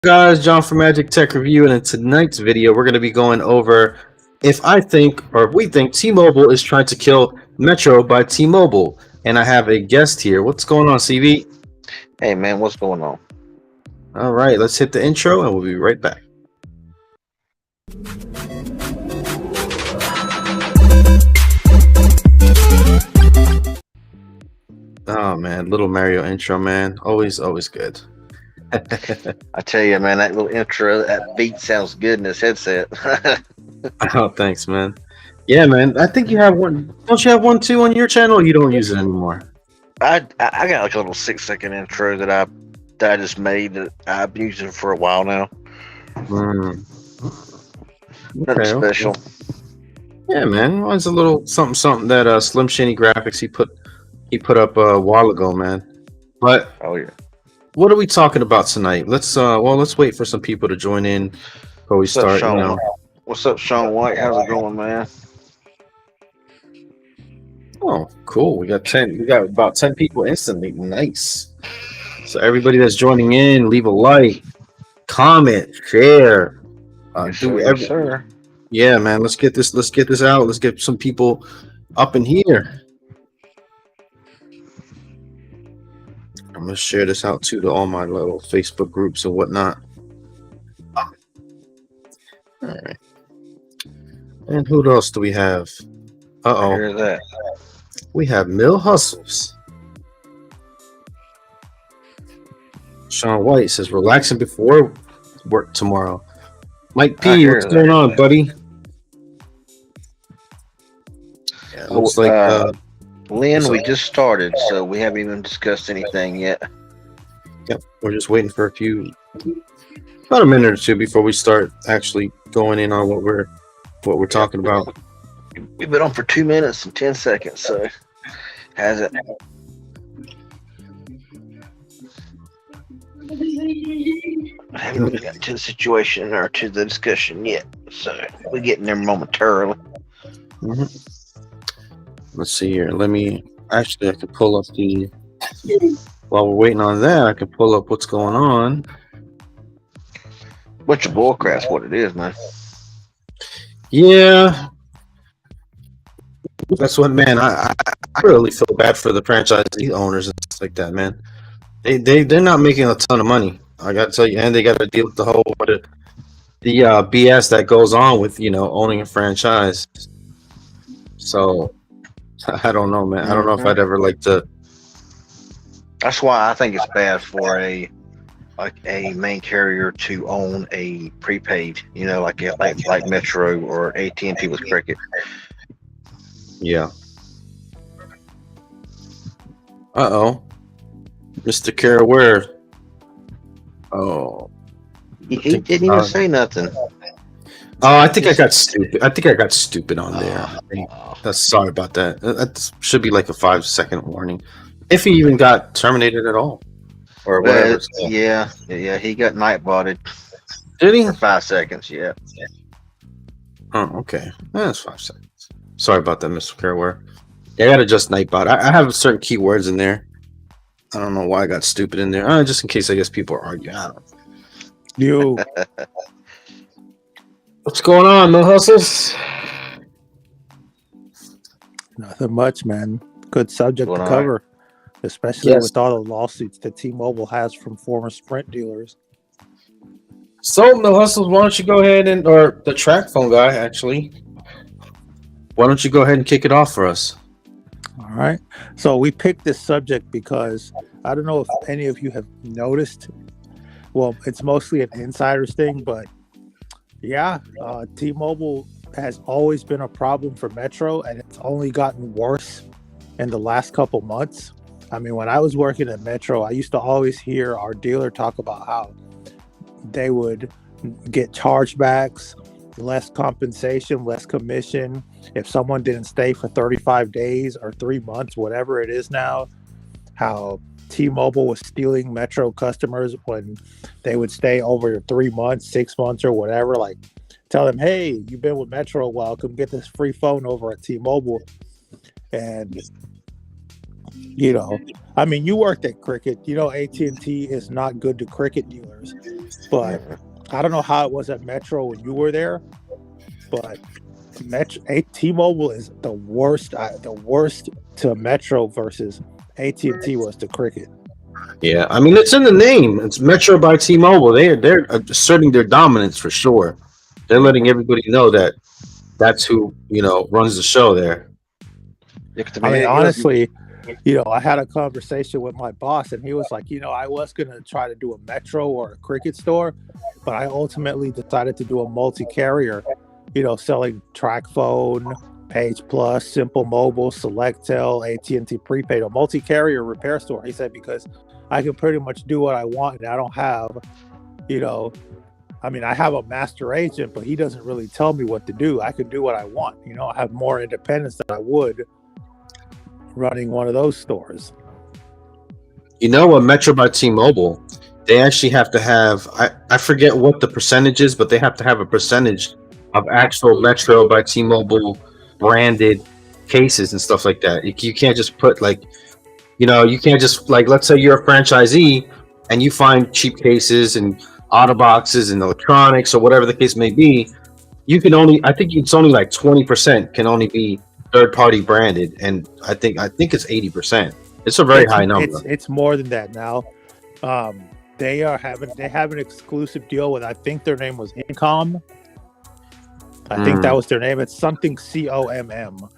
Guys, John from Magic Tech Review, and in tonight's video, we're going to be going over if I think or we think T-Mobile is trying to kill Metro by T-Mobile. And I have a guest here. What's going on, CV? Hey man, what's going on? All right, let's hit the intro, and we'll be right back. Oh man, little Mario intro, man, always good. I tell you, man, that little intro, that beat sounds good in this headset. Oh, thanks, man. Yeah, man. I think you have one. Don't you have one too on your channel? Or you don't use it anymore. I got like a little 6-second intro that I just made that I've been using for a while now. Mm. Nothing special. Okay. Yeah, man. Well, it's a little something that Slim Shady Graphics he put up a while ago, man. But Oh yeah. what are we talking about tonight? Let's wait for some people to join in before we What's up, start. Sean? What's up, Sean White? How's it going, man? Oh, cool. We got about 10 people instantly. Nice. So everybody that's joining in, leave a like, comment, share. Yes, sir. Yeah, man. Let's get this out. Let's get some people up in here. I'm gonna share this out too to all my little Facebook groups and whatnot. All right. And who else do we have? I hear that. We have Mill Hustles. Sean White says relaxing before work tomorrow. Mike P, what's going on, buddy? Yeah, looks like Lynn, we just started, so we haven't even discussed anything yet. Yep, we're just waiting for about a minute or two before we start actually going in on what we're talking about. We've been on for 2 minutes and 10 seconds, so has it? I haven't really gotten to the situation or to the discussion yet, so we're getting there momentarily. Mm-hmm. Let's see here. I can pull up while we're waiting on that, I can pull up what's going on. Bunch of bullcrap's what it is, man. Yeah. That's what, man, I really feel bad for the franchisee owners and stuff like that, man. They're not making a ton of money. I gotta tell you, and they gotta deal with the whole the BS that goes on with owning a franchise. So I don't know, man. I don't know if I'd ever like to. That's why I think it's bad for a main carrier to own a prepaid. Like Metro or AT&T with Cricket. Yeah. Uh-oh. Mr. Caraware. Oh. He didn't even say nothing. Oh, I think I got stupid on there. Sorry about that. That should be like a 5-second warning. If he even got terminated at all. Or whatever. Yeah, he got nightbotted. Did he? For 5 seconds, yeah. Oh, okay. That's 5 seconds. Sorry about that, Mr. Caraware. Yeah, I got to adjust nightbot. I have certain keywords in there. I don't know why I got stupid in there. Just in case I guess people are arguing. I don't know. You. What's going on, Mill Hustles? Nothing much, man. Good subject to cover, especially with all the lawsuits that T-Mobile has from former Sprint dealers. So, Mill Hustles, why don't you go ahead or the track phone guy, actually. Why don't you go ahead and kick it off for us? All right. So we picked this subject because I don't know if any of you have noticed. Well, it's mostly an insider's thing, but yeah, T-Mobile has always been a problem for Metro, and it's only gotten worse in the last couple months. I mean, when I was working at Metro, I used to always hear our dealer talk about how they would get chargebacks, less compensation, less commission. If someone didn't stay for 35 days or 3 months, whatever it is now, how T-Mobile was stealing Metro customers when they would stay over 3 months, 6 months or whatever. Like, tell them, hey, you've been with Metro a while, come get this free phone over at T-Mobile. And You know, I mean, you worked at Cricket. You know, AT&T is not good to Cricket dealers, but I don't know how it was at Metro when you were there, but T-Mobile is the worst. The worst to Metro versus AT&T was to Cricket. Yeah, I mean it's in the name. It's Metro by T-Mobile. They're asserting their dominance for sure. They're letting everybody know that that's who runs the show there. Yeah, 'cause, I mean, honestly, I had a conversation with my boss, and he was like, I was gonna try to do a Metro or a Cricket store, but I ultimately decided to do a multi-carrier. Selling TracFone, Page Plus, Simple Mobile, Selectel, AT&T Prepaid, a multi-carrier repair store. He said because I can pretty much do what I want, and I don't have, I mean, I have a master agent, but he doesn't really tell me what to do. I can do what I want. I have more independence than I would running one of those stores. A Metro by T-Mobile, they actually have to have, I forget what the percentage is, but they have to have a percentage of actual Metro by T-Mobile branded cases and stuff like that. You can't just put you can't just let's say you're a franchisee and you find cheap cases and auto boxes and electronics or whatever the case may be. You can only, I think it's only 20% can only be third party branded, and I think it's 80%. It's a very high number. It's more than that now. They have an exclusive deal with, I think their name was Incom. I think that was their name. It's something COMM.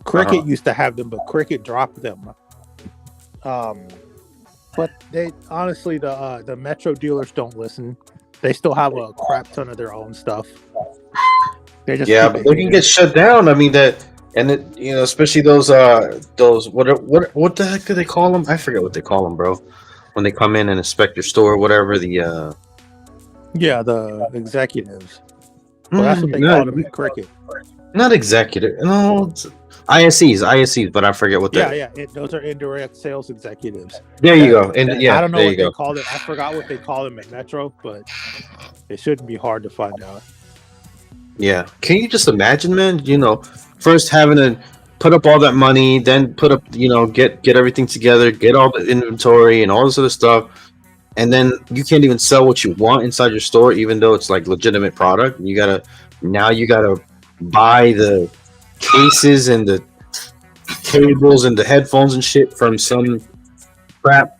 Cricket used to have them, but Cricket dropped them. But they honestly, the Metro dealers don't listen. They still have a crap ton of their own stuff. They just but they can get shut down. I mean especially those what the heck do they call them? I forget what they call them, bro. When they come in and inspect your store, or whatever the executives. Well, that's what they call them at Cricket. Not executive. No, it's ISEs, but I forget what they. Those are indirect sales executives. There you go. And I don't know what they call it. I forgot what they call them at Metro, but it shouldn't be hard to find out. Yeah. Can you just imagine, man? First having to put up all that money, then put up, get everything together, get all the inventory and all this other stuff. And then you can't even sell what you want inside your store, even though it's legitimate product. You gotta buy the cases and the cables and the headphones and shit from some crap.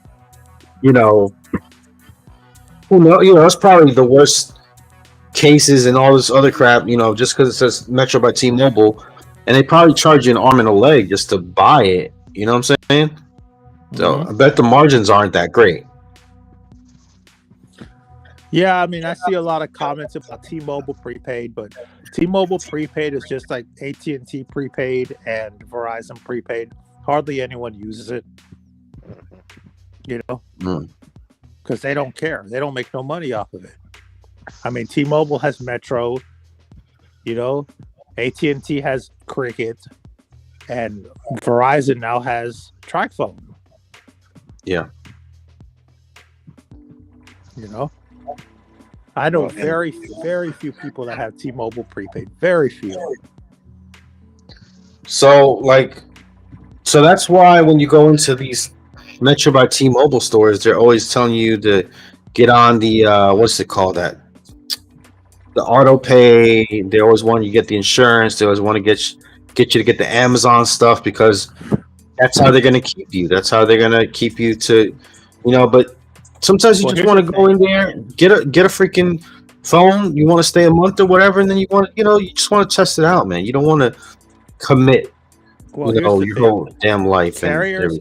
Who knows? It's probably the worst cases and all this other crap. Just because it says Metro by T-Mobile, and they probably charge you an arm and a leg just to buy it. You know what I'm saying? So I bet the margins aren't that great. Yeah, I mean, I see a lot of comments about T-Mobile prepaid, but T-Mobile prepaid is just like AT&T prepaid and Verizon prepaid. Hardly anyone uses it, because they don't care. They don't make no money off of it. I mean, T-Mobile has Metro, AT&T has Cricket, and Verizon now has TracFone. Yeah. I know very, very few people that have T-Mobile prepaid. Very few. So that's why when you go into these Metro by T-Mobile stores, they're always telling you to get on the what's it called, the auto pay. They always want you to get the insurance. They always want to get you to get the Amazon stuff, because that's how they're going to keep you. That's how they're going to keep you to, but sometimes you just want to go in there, get a freaking phone. You want to stay a month or whatever, and then you want, you just want to test it out, man. You don't want to commit, your whole damn life. Carriers,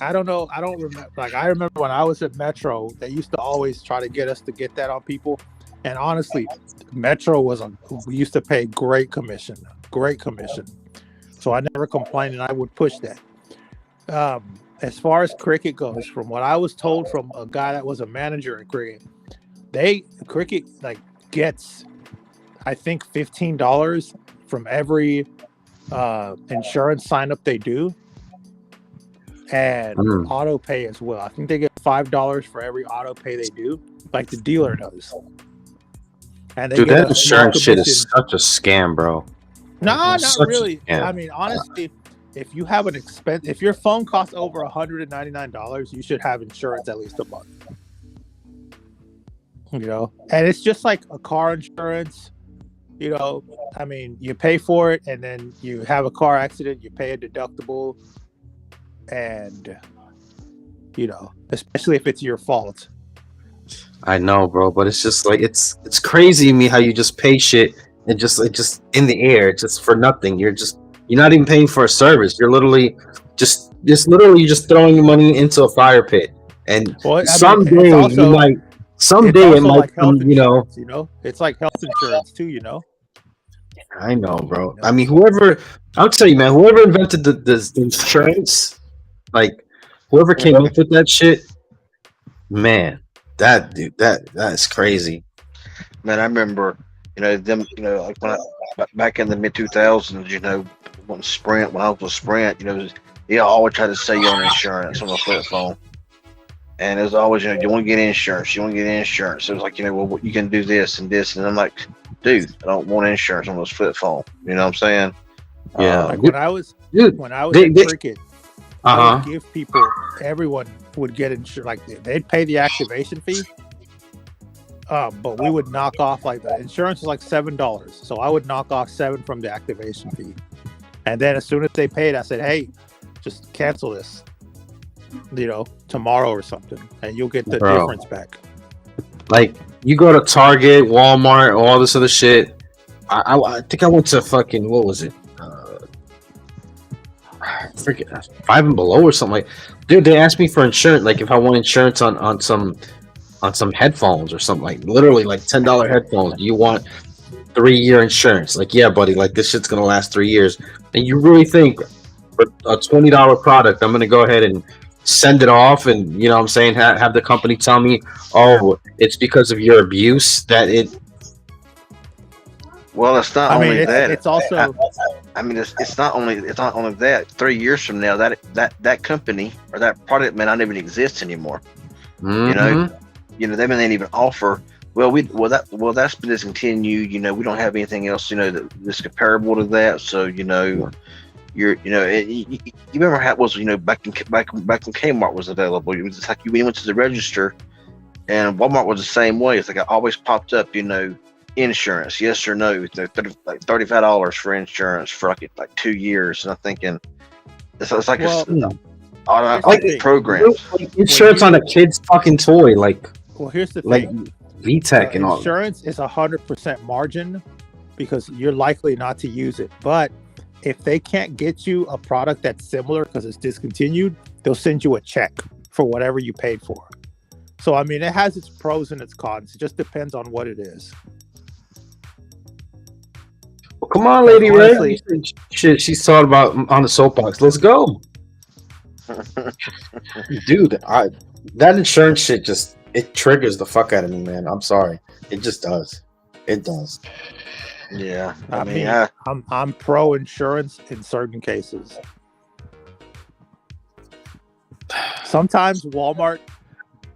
I don't know. I don't remember. I remember when I was at Metro, they used to always try to get us to get that on people. And honestly, Metro we used to pay great commission. So I never complained, and I would push that. As far as Cricket goes, from what I was told from a guy that was a manager at Cricket, Cricket gets, I think, $15 from every insurance sign up they do, and auto pay as well. I think they get $5 for every auto pay they do, like the dealer does. And they that insurance shit is such a scam, bro. No, not really. I mean, honestly, if you have an expense, if your phone costs over $199, you should have insurance at least a month. You know, and it's just like a car insurance. You know, I mean, you pay for it, and then you have a car accident, you pay a deductible, and you know, especially if it's your fault. I know, bro, but it's just like it's crazy to me how you just pay shit and just in the air, just for nothing. You're not even paying for a service. You're literally just throwing your money into a fire pit. And someday it might like come, you know. You know, it's like health insurance too. You know. I know, bro. I mean, I'll tell you, man, whoever invented the insurance, like whoever came up with that shit, man, that is crazy. Man, I remember, you know, them, you know, like back in the mid 2000s, you know, when I was with Sprint, you know, they always tried to sell you on insurance on the flip phone. And it was always, you know, you want to get insurance. It was like, you know, well, you can do this and this. And I'm like, dude, I don't want insurance on this flip phone. You know what I'm saying? Yeah. Like when I was at Cricket, I would give people, everyone would get insurance. Like they'd pay the activation fee. But we would knock off, like, the insurance was like $7. So I would knock off $7 from the activation fee. And then as soon as they paid, I said, hey, just cancel this, you know, tomorrow or something, and you'll get the difference back. Like, you go to Target, Walmart, all this other shit. I think I went to fucking, what was it? I forget, Five and Below or something like. Dude, they asked me for insurance, like if I want insurance on some headphones or something, like literally like $10 headphones. Do you want 3-year insurance? Like, yeah, buddy, like this shit's gonna last 3 years. And you really think for a $20 product, I'm gonna go ahead and send it off and, you know what I'm saying, have the company tell me, oh, it's because of your abuse that it. Well, it's not only that. It's also. I mean, it's not only that. 3 years from now, that company or that product may not even exist anymore. Mm-hmm. You know, they may not even offer. That's been discontinued. You know, we don't have anything else, you know, that's comparable to that. So, you know, you remember how it was, you know, back when Kmart was available. It was just like you went to the register, and Walmart was the same way. It's like it always popped up, you know, insurance, yes or no. Like $35 for insurance for like 2 years. And I'm thinking, it's like like programs. Insurance on a kid's fucking toy, like. Well, here's the like thing. VTech and all. Insurance is 100% margin because you're likely not to use it. But if they can't get you a product that's similar because it's discontinued, they'll send you a check for whatever you paid for. So, I mean, it has its pros and its cons. It just depends on what it is. Well, come on, Lady Ray. She's talking about on the soapbox. Let's go. Dude, that insurance shit just, it triggers the fuck out of me, man. I'm sorry. It just does. It does. Yeah. I mean, I'm pro insurance in certain cases. Sometimes Walmart,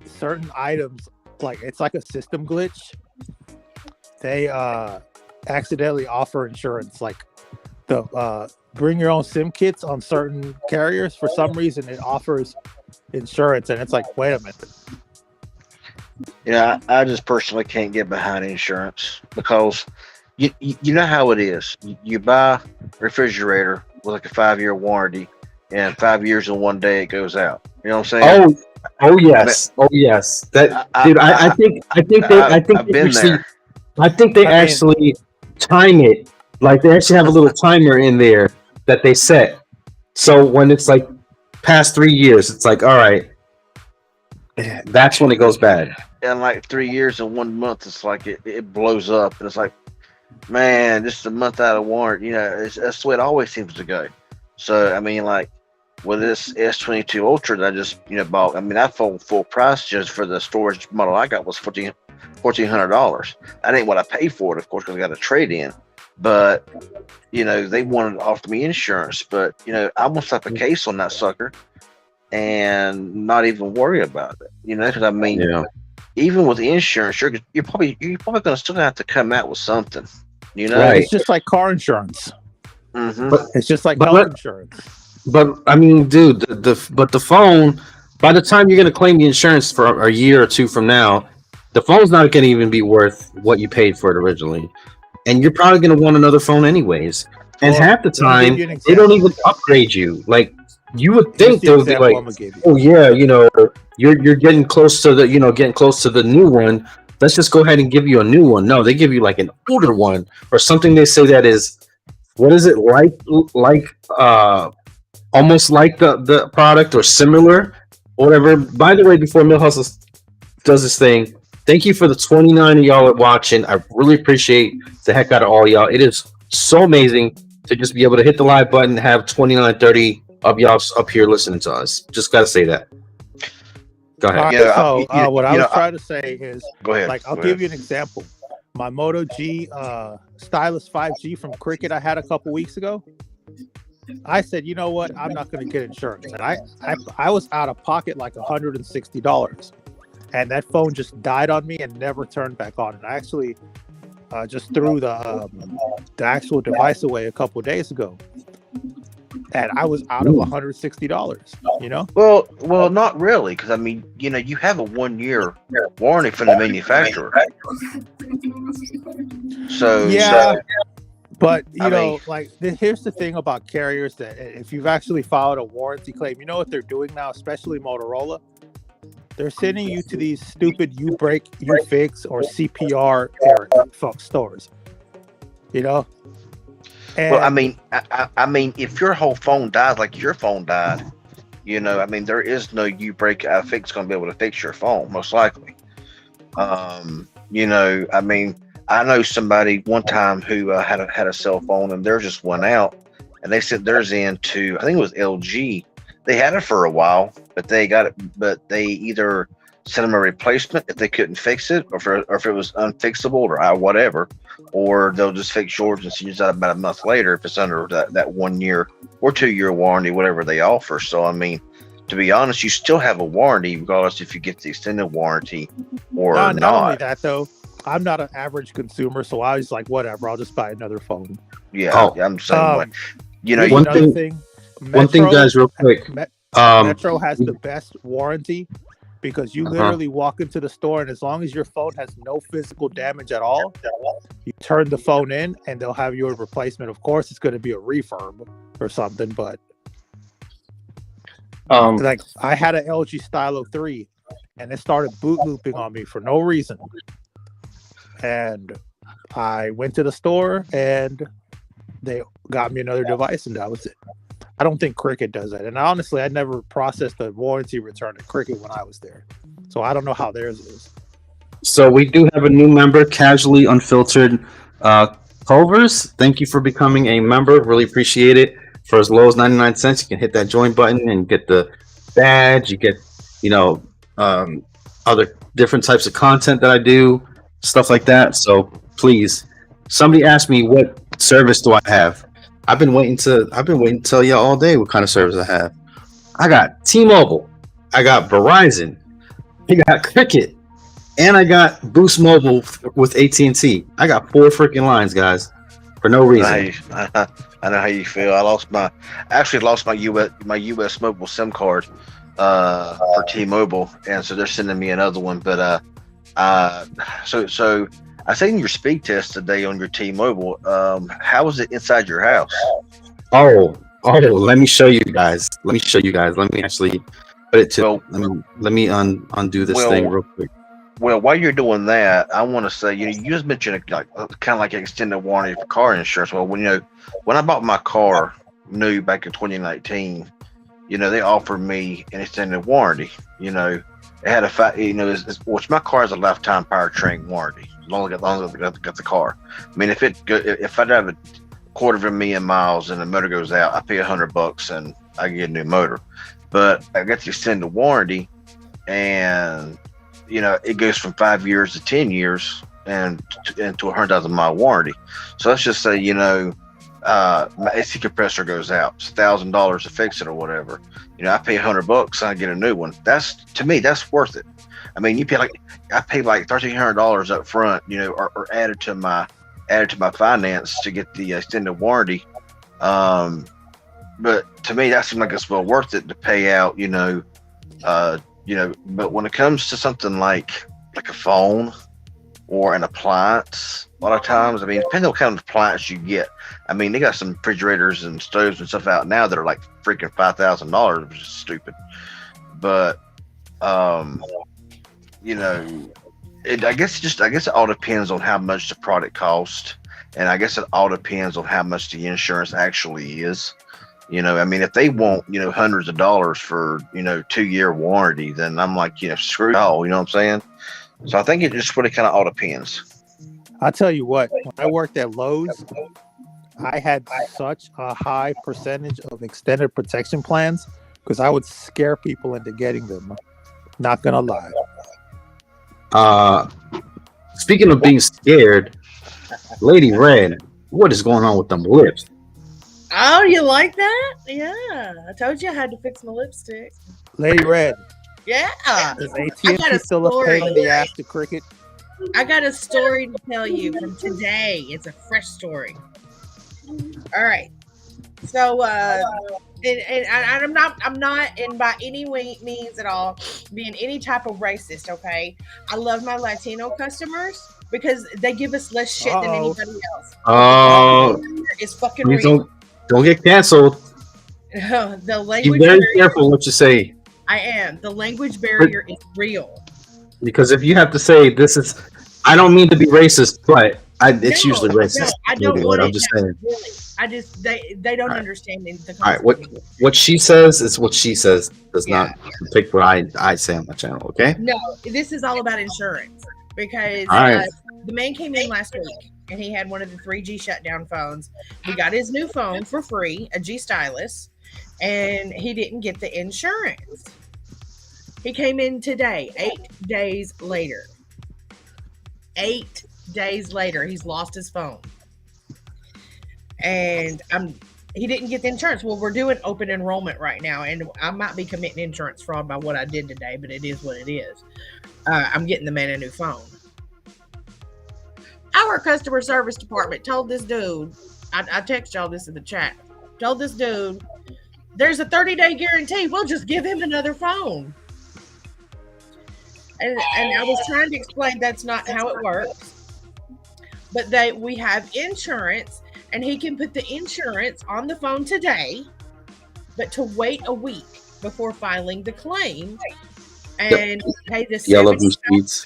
certain items, like it's like a system glitch. They accidentally offer insurance, like the bring your own SIM kits on certain carriers. For some reason, it offers insurance, and it's like, wait a minute. Yeah, I just personally can't get behind insurance because you know how it is. You buy a refrigerator with like a 5-year warranty, and 5 years and 1 day it goes out. You know what I'm saying? Oh yes. That dude, I think they actually time it. Like they actually have a little timer in there that they set. So when it's like past 3 years, it's like, all right, that's when it goes bad. And like 3 years and 1 month, it's like it blows up, and it's like, man, just a month out of warranty. You know, that's the way it always seems to go. So I mean, like with this S22 Ultra that I just bought, I mean, I full price just for the storage model I got was $1,400. That ain't what I paid for it, of course, because I got a trade in. But they wanted to offer me insurance, but I almost slap a case on that sucker and not even worry about it. Because I mean, even with insurance, you're probably gonna still have to come out with something. Right. It's just like car insurance. Mm-hmm. It's just like health insurance. But I mean, dude, but the phone. By the time you're gonna claim the insurance for a year or two from now, the phone's not gonna even be worth what you paid for it originally, and you're probably gonna want another phone anyways. And Well, half the let me give time, you an they don't example. even upgrade you. Like you would Here's think the they would be example like, I'm gonna give you. oh yeah, you're getting close to the getting close to the new one. Let's just go ahead and give you a new one. No, they give you like an older one or something. They say that is what is it like almost like the product or similar or whatever. By the way, before Mill Hustle does this thing, thank you for the 29 of y'all watching. I really appreciate the heck out of all y'all. It is so amazing to just be able to hit the live button and have 29, 30 of y'all up here listening to us. Just gotta say that. Go All ahead. right. You know, So what I was I, trying to say is, go ahead. like, I'll Go give ahead. you an example. My Moto G Stylus 5G from Cricket I had a couple weeks ago. I said, you know what? I'm not going to get insurance, and I was out of pocket like $160, and that phone just died on me and never turned back on. And I actually just threw the actual device away a couple days ago, and I was out of $160. You know? Well, not really, because I mean, you have a 1 year warranty from the manufacturer. So Yeah. But I mean, here's the thing about carriers, that if you've actually filed a warranty claim, you know what they're doing now, especially Motorola. They're sending you to these stupid "you break, you fix" or CPR stores. You know, and well, I mean, I mean, if your whole phone dies like your phone died, I mean, there is no you break I fix going to be able to fix your phone, most likely. I mean, I know somebody one time who had a cell phone and theirs just went out, and they sent theirs in to, I think it was LG. They had it for a while, but they got it, but they either sent them a replacement if they couldn't fix it, or if it was unfixable or whatever, or they'll just fix yours and send you out about a month later if it's under that 1 year or 2 year warranty, whatever they offer. So I mean, to be honest, you still have a warranty regardless if you get the extended warranty or not only not. that though, I'm not an average consumer, so I was like, whatever, I'll just buy another phone. Yeah, Oh, I'm the same way. Here's one another thing, thing. one thing, guys, real quick. Metro has the best warranty, because you Uh-huh. literally walk into the store, and as long as your phone has no physical damage at all, you turn the phone in and they'll have your replacement. Of course, it's going to be a refurb or something, but like, I had an LG Stylo 3 and it started boot looping on me for no reason. And I went to the store and they got me another device, and that was it. I don't think Cricket does that. And honestly, I never processed a warranty return at Cricket when I was there. So I don't know how theirs is. So we do have a new member, Casually Unfiltered Culvers. Thank you for becoming a member. Really appreciate it. For as low as 99 cents, you can hit that join button and get the badge. You get, other different types of content that I do, stuff like that. So please, somebody asked me what service do I have. I've been waiting to tell you all day what kind of service I have. I got T-Mobile, I got Verizon, I got Cricket, and I got Boost Mobile with AT&T. I got 4 freaking lines, guys, for no reason. I know how you feel. I actually lost my US mobile SIM card for T-Mobile, and so they're sending me another one. But so I seen your speed test today on your T-Mobile. How was it inside your house? Oh, let me show you guys. Let me actually put it to. Let me undo this thing real quick. Well, while you're doing that, I want to say, you just mentioned kind of like an extended warranty for car insurance. Well, when I bought my car new back in 2019, they offered me an extended warranty. It had which my car has a lifetime powertrain warranty, as long as I got the car. I mean, if I drive a quarter of a million miles and the motor goes out, I pay $100 and I get a new motor. But I got the extended warranty, and it goes from 5 years to 10 years and to 100,000 mile warranty. So let's just say, my AC compressor goes out, it's $1,000 to fix it or whatever. I pay $100 and I get a new one. To me, that's worth it. I mean, I pay like $1,300 up front, or added to my finance to get the extended warranty. But to me, that seems like it's well worth it to pay out. But when it comes to something like a phone or an appliance, a lot of times, I mean, depending on what kind of appliance you get. I mean, they got some refrigerators and stoves and stuff out now that are like freaking $5,000, which is stupid. But I guess it all depends on how much the product costs, and I guess it all depends on how much the insurance actually is. I mean, if they want hundreds of dollars for 2-year warranty, then I'm like, screw y'all. You know what I'm saying? So I think it just really kind of all depends. I'll tell you what, when I worked at Lowe's, I had such a high percentage of extended protection plans because I would scare people into getting them. Not gonna lie. Speaking of being scared, Lady Red, what is going on with them lips? Oh, you like that? Yeah, I told you I had to fix my lipstick. Lady Red, Yeah, is I AT&T got a still a pain in the ass to Cricket? I got a story to tell you from today. It's a fresh story. All right. So, and I'm not in by any means at all being any type of racist. Okay, I love my Latino customers because they give us less shit than anybody else. It's fucking Please real. don't get canceled. The Be language very barrier, careful what you say, I am. The language barrier is real. because if you have to say this is, I don't mean to be racist, but it's usually racist. No, I Lady don't Red, want I'm it. just No, saying. really. They don't understand the concept. All right, what she says is what she says. Does not depict what I say on my channel. Okay. No, this is all about insurance because All right. the man came in last week and he had one of the 3G shutdown phones. We got his new phone for free, a G Stylus, and he didn't get the insurance. He came in today, 8 days later. 8 days later, he's lost his phone. And he didn't get the insurance. Well, we're doing open enrollment right now, and I might be committing insurance fraud by what I did today, but it is what it is. I'm getting the man a new phone. Our customer service department told this dude, I text y'all this in the chat, told this dude, there's a 30-day guarantee. We'll just give him another phone. And I was trying to explain that's not how it works. But we have insurance, and he can put the insurance on the phone today, but to wait a week before filing the claim and pay the Yellow Speeds.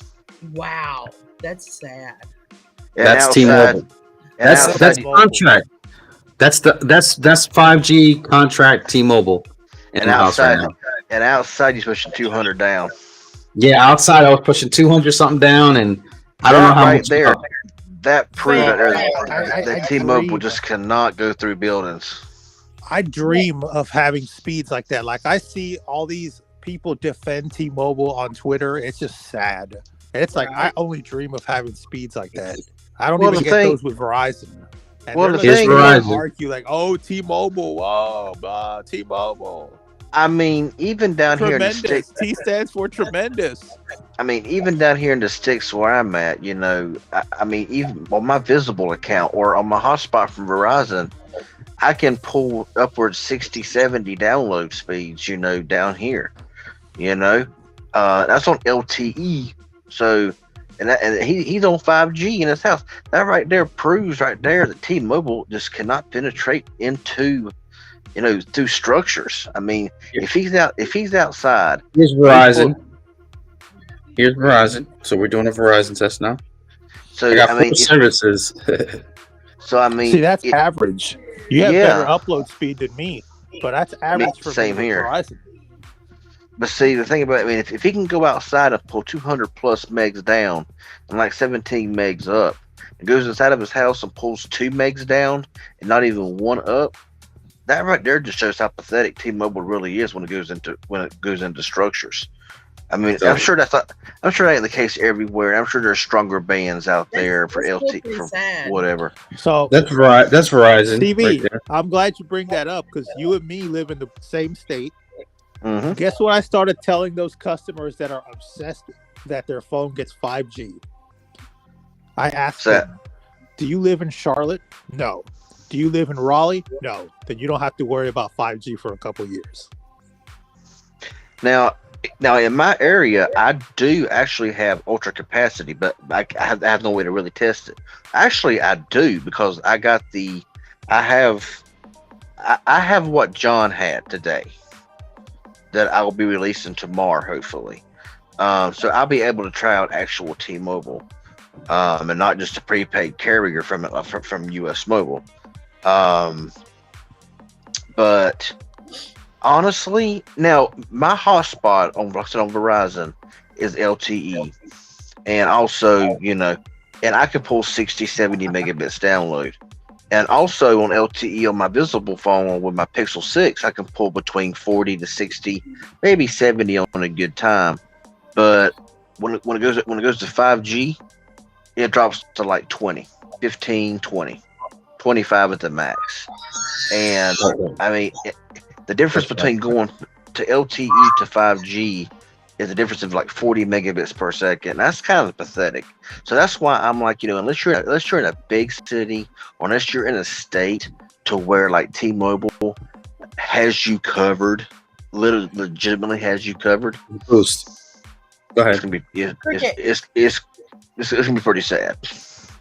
Wow, that's sad. That's T-Mobile. That's contract. That's 5G contract T-Mobile. And outside, you're pushing 200 down. Yeah, outside I was pushing 200 something down, and I don't know how much there. That proves that T-Mobile just cannot go through buildings. I dream of having speeds like that. Like I see all these people defend T-Mobile on Twitter. It's just sad. And it's like I only dream of having speeds like that. I don't even get those with Verizon. And here's Verizon. Argue like, oh, T-Mobile, whoa, T-Mobile. I mean, even down here in the sticks. T stands for tremendous. I mean, even down here in the sticks where I'm at, I mean, even on my Visible account or on my hotspot from Verizon, I can pull upwards 60, 70 download speeds, down here. That's on LTE. So, and he's on 5G in his house. That right there proves right there that T-Mobile just cannot penetrate into through structures. I mean, if he's outside. Here's Verizon. So we're doing a Verizon test now. So I mean, services. So I mean, see, that's average. You have better upload speed than me, but that's average for same here. Verizon. But see, the thing about it, I mean, if he can go outside and pull 200 plus megs down and like 17 megs up, and goes inside of his house and pulls 2 megs down and not even 1 up, that right there just shows how pathetic T-Mobile really is when it goes into structures. I mean, I'm sure that ain't the case everywhere. I'm sure there's stronger bands out there for LT for whatever. So that's Verizon. TV, right there. I'm glad you bring that up because you and me live in the same state. Mm-hmm. Guess what I started telling those customers that are obsessed that their phone gets 5G? I asked them, do you live in Charlotte? No. Do you live in Raleigh? No. Then you don't have to worry about 5G for a couple years. Now in my area, I do actually have ultra capacity, but I have no way to really test it. Actually, I do because I have what John had today that I will be releasing tomorrow, hopefully. So I'll be able to try out actual T-Mobile, and not just a prepaid carrier from US Mobile. But honestly, now my hotspot on Verizon is LTE, and also, and I can pull 60, 70 megabits download. And also on LTE on my visible phone with my Pixel 6, I can pull between 40 to 60, maybe 70 on a good time. But when it goes to 5G, it drops to like 20, 15, 20, 25 at the max. And I mean, the difference between going to LTE to 5G is a difference of like 40 megabits per second. That's kind of pathetic. So that's why I'm like, unless you're in a big city, or unless you're in a state to where like T-Mobile has you covered, legitimately has you covered. Boost. Go ahead. It's gonna be it's gonna be pretty sad.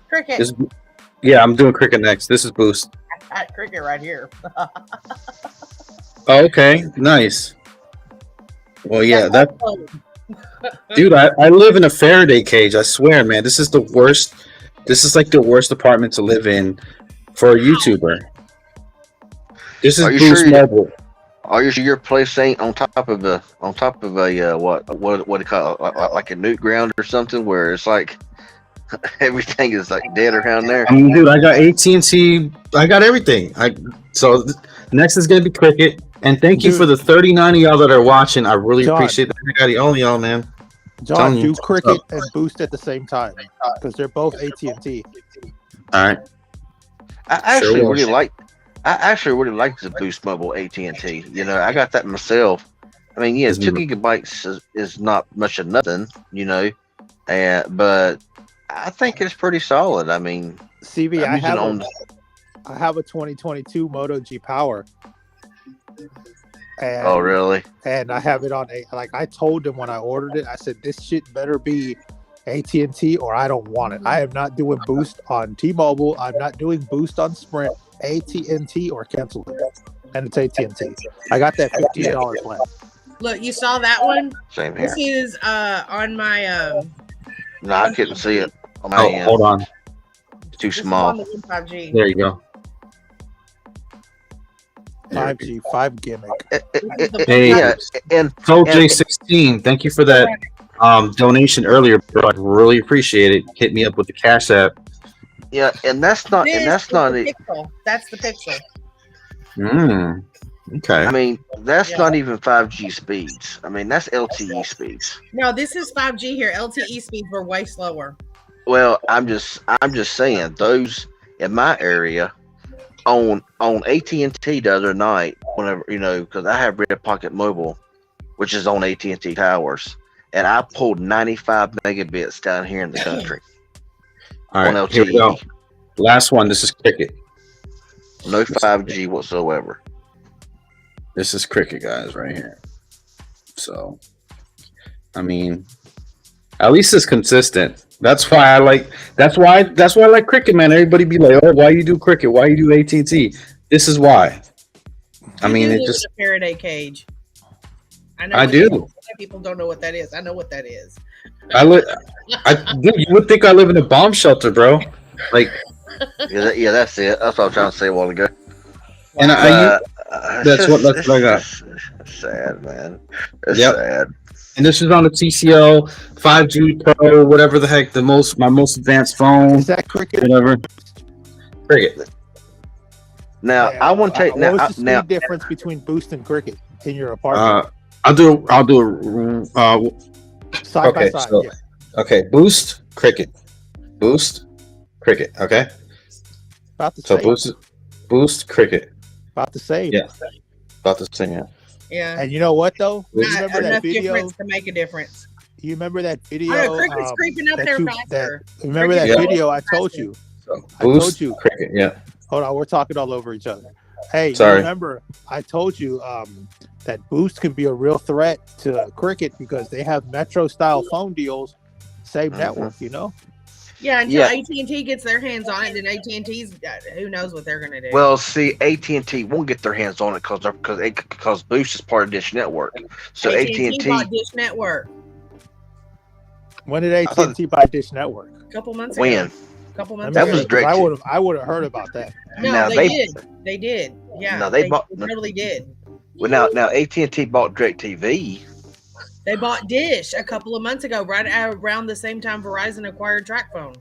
Cricket. Yeah, I'm doing Cricket next. This is Boost. I got Cricket right here. Oh, okay, nice. Well, yeah, dude, I live in a Faraday cage. I swear, man, this is the worst. This is like the worst apartment to live in for a YouTuber. This is Boost Mobile. Are you sure your place ain't on top of a what do you call it, like a newt ground or something, where it's like everything is like dead around there? I mean, dude, I got AT&T. I got everything. Next is gonna be Cricket. And thank you for the 39 of y'all that are watching. I really appreciate that. I got all y'all, man. John, do Cricket and Boost at the same time because they're both AT&T. All right. I actually really like the Boost Mobile AT&T. I got that myself. I mean, yeah, 2 gigabytes is not much of nothing, but I think it's pretty solid. I mean, CB, I have a 2022 Moto G Power. And, oh, really? And I have it on I told them when I ordered it, I said this shit better be AT&T or I don't want it. I am not doing Boost on T-Mobile. I'm not doing Boost on Sprint. AT&T or cancel it. And it's AT&T. I got that $15 plan. Look, you saw that one? Same here. This is on my No, I couldn't see it on my end. Hold on. It's too small. 5G. There you go. 5G, 5 gimmick. Hey, yeah, and J16, thank you for that donation earlier, bro. I really appreciate it. Hit me up with the Cash App. Yeah, and that's not the it. Pixel. That's the Pixel. Okay. I mean, that's not even 5G speeds. I mean, that's LTE speeds. No, this is 5G here. LTE speeds were way slower. Well, I'm just saying those in my area on AT&T the other night, whenever because I have Red Pocket Mobile, which is on AT&T towers, and I pulled 95 megabits down here in the country. All right, here we go. Last one. This is Cricket. No 5G whatsoever. This is Cricket, guys, right here. So, I mean, at least it's consistent. That's why I like Cricket, man. Everybody be like, "Oh, why you do Cricket? Why you do AT&T?" This is why. I mean, it just a Faraday cage. I do. People don't know what that is. I know what that is. You would think I live in a bomb shelter, bro. Like, yeah, that's it. That's what I was trying to say a while ago. And that's what I got. Sad, man. It's sad. And this is on the TCL 5G Pro, whatever the heck, my most advanced phone. Is that Cricket? Whatever. Cricket. Now I want to take what's the speed difference between Boost and Cricket in your apartment? I'll do side by side. Yeah. Okay, Boost, Cricket. Boost, Cricket. Okay. About the same. So Boost, Cricket. About the same. Yeah. About the same. Yeah. Yeah. And you know what though? You remember that video difference to make a difference. You remember that video? I know, Cricket's creeping up there faster. Remember that video I told you? So, Boost, Cricket. Yeah. Hold on, we're talking all over each other. Hey, you Sorry. remember I told you that Boost can be a real threat to Cricket because they have Metro style phone deals, same network, you know? Yeah, until Yeah. AT&T gets their hands on it, then AT&T's who knows what they're going to do. Well, see, AT&T won't get their hands on it because Boost is part of Dish Network. So AT&T AT&T bought Dish Network When did AT&T buy Dish Network? a couple months when? ago. A couple months That ago. was direct. I would have heard about that. No, Now they did. They did. Yeah, No, they bought. totally did. Well, now AT&T bought DirecTV. They bought Dish a couple of months ago, right around the same time Verizon acquired TracFone.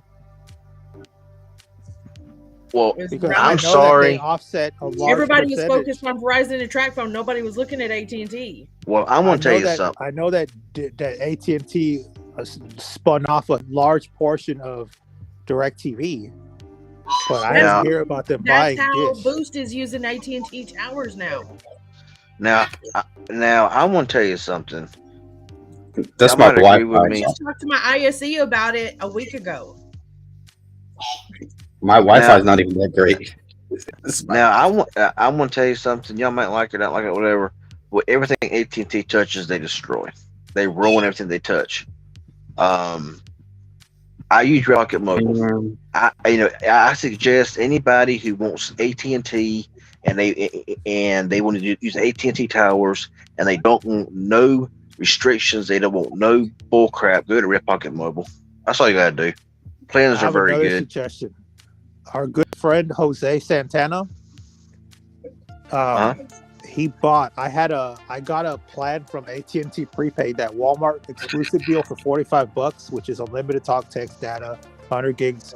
Well, Because around I I'm know sorry. that they offset a large Everybody was percentage. focused on Verizon and TracFone. Nobody was looking at AT&T. Well, I want to tell you something. I know that AT&T spun off a large portion of DirecTV, but I didn't hear about them buying That's how Dish. Boost is using AT&T towers now. Now I want to tell you something. That's Y'all my might agree with Wi-Fi. me. I talked to my ISE about it a week ago. My Wi-Fi is not even that great. Now I want to tell you something. Y'all might like it, not like it, whatever. Well, everything AT&T touches, they destroy. They ruin everything they touch. I use Rocket Mobile. I suggest anybody who wants AT&T and they want to use AT&T towers and they don't want no restrictions, they don't want no bull crap, go to Red Pocket Mobile. That's all you gotta do. Plans I are have very another good. suggestion. Our good friend Jose Santana, he bought. I got a plan from AT&T Prepaid, that Walmart exclusive deal for $45, which is unlimited talk, text, data, 100 gigs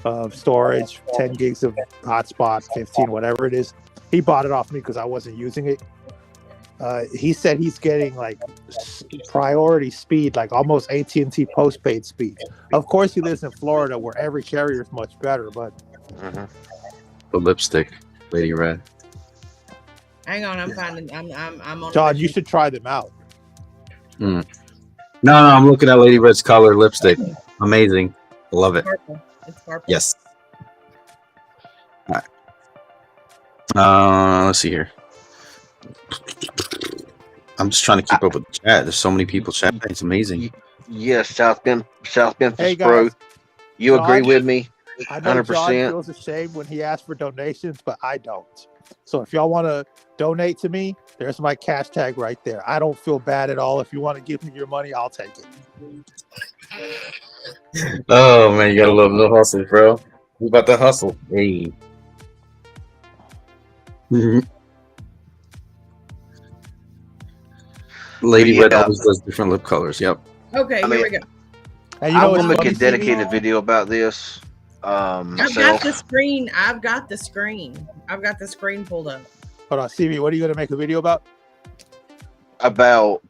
of storage, 10 gigs of hotspot, 15, whatever it is. He bought it off me because I wasn't using it. He said he's getting like priority speed, like almost AT&T postpaid speed. Of course, he lives in Florida, where every carrier is much better. But The lipstick, Lady Red. Hang on, I'm finding. I'm on. John, you should try them out. No, I'm looking at Lady Red's color lipstick. Amazing. Love it. Purple. It's purple. Yes. All right. Let's see here. I'm just trying to keep up with the chat. There's so many people chatting. It's amazing. Yes, South Memphis Hey, Pro. guys. You John, agree with me? I know John 100%. feels ashamed when he asks for donations, but I don't. So if y'all want to donate to me, there's my cash tag right there. I don't feel bad at all. If you want to give me your money, I'll take it. Oh man, you gotta love the hustle, bro. We about to hustle. Hey. Lady Red always does different lip colors. Yep. Okay, here we go. And I what's will make funny, a dedicated video about this. I've got the screen. I've got the screen pulled up. Hold on, CV. What are you going to make a video about? About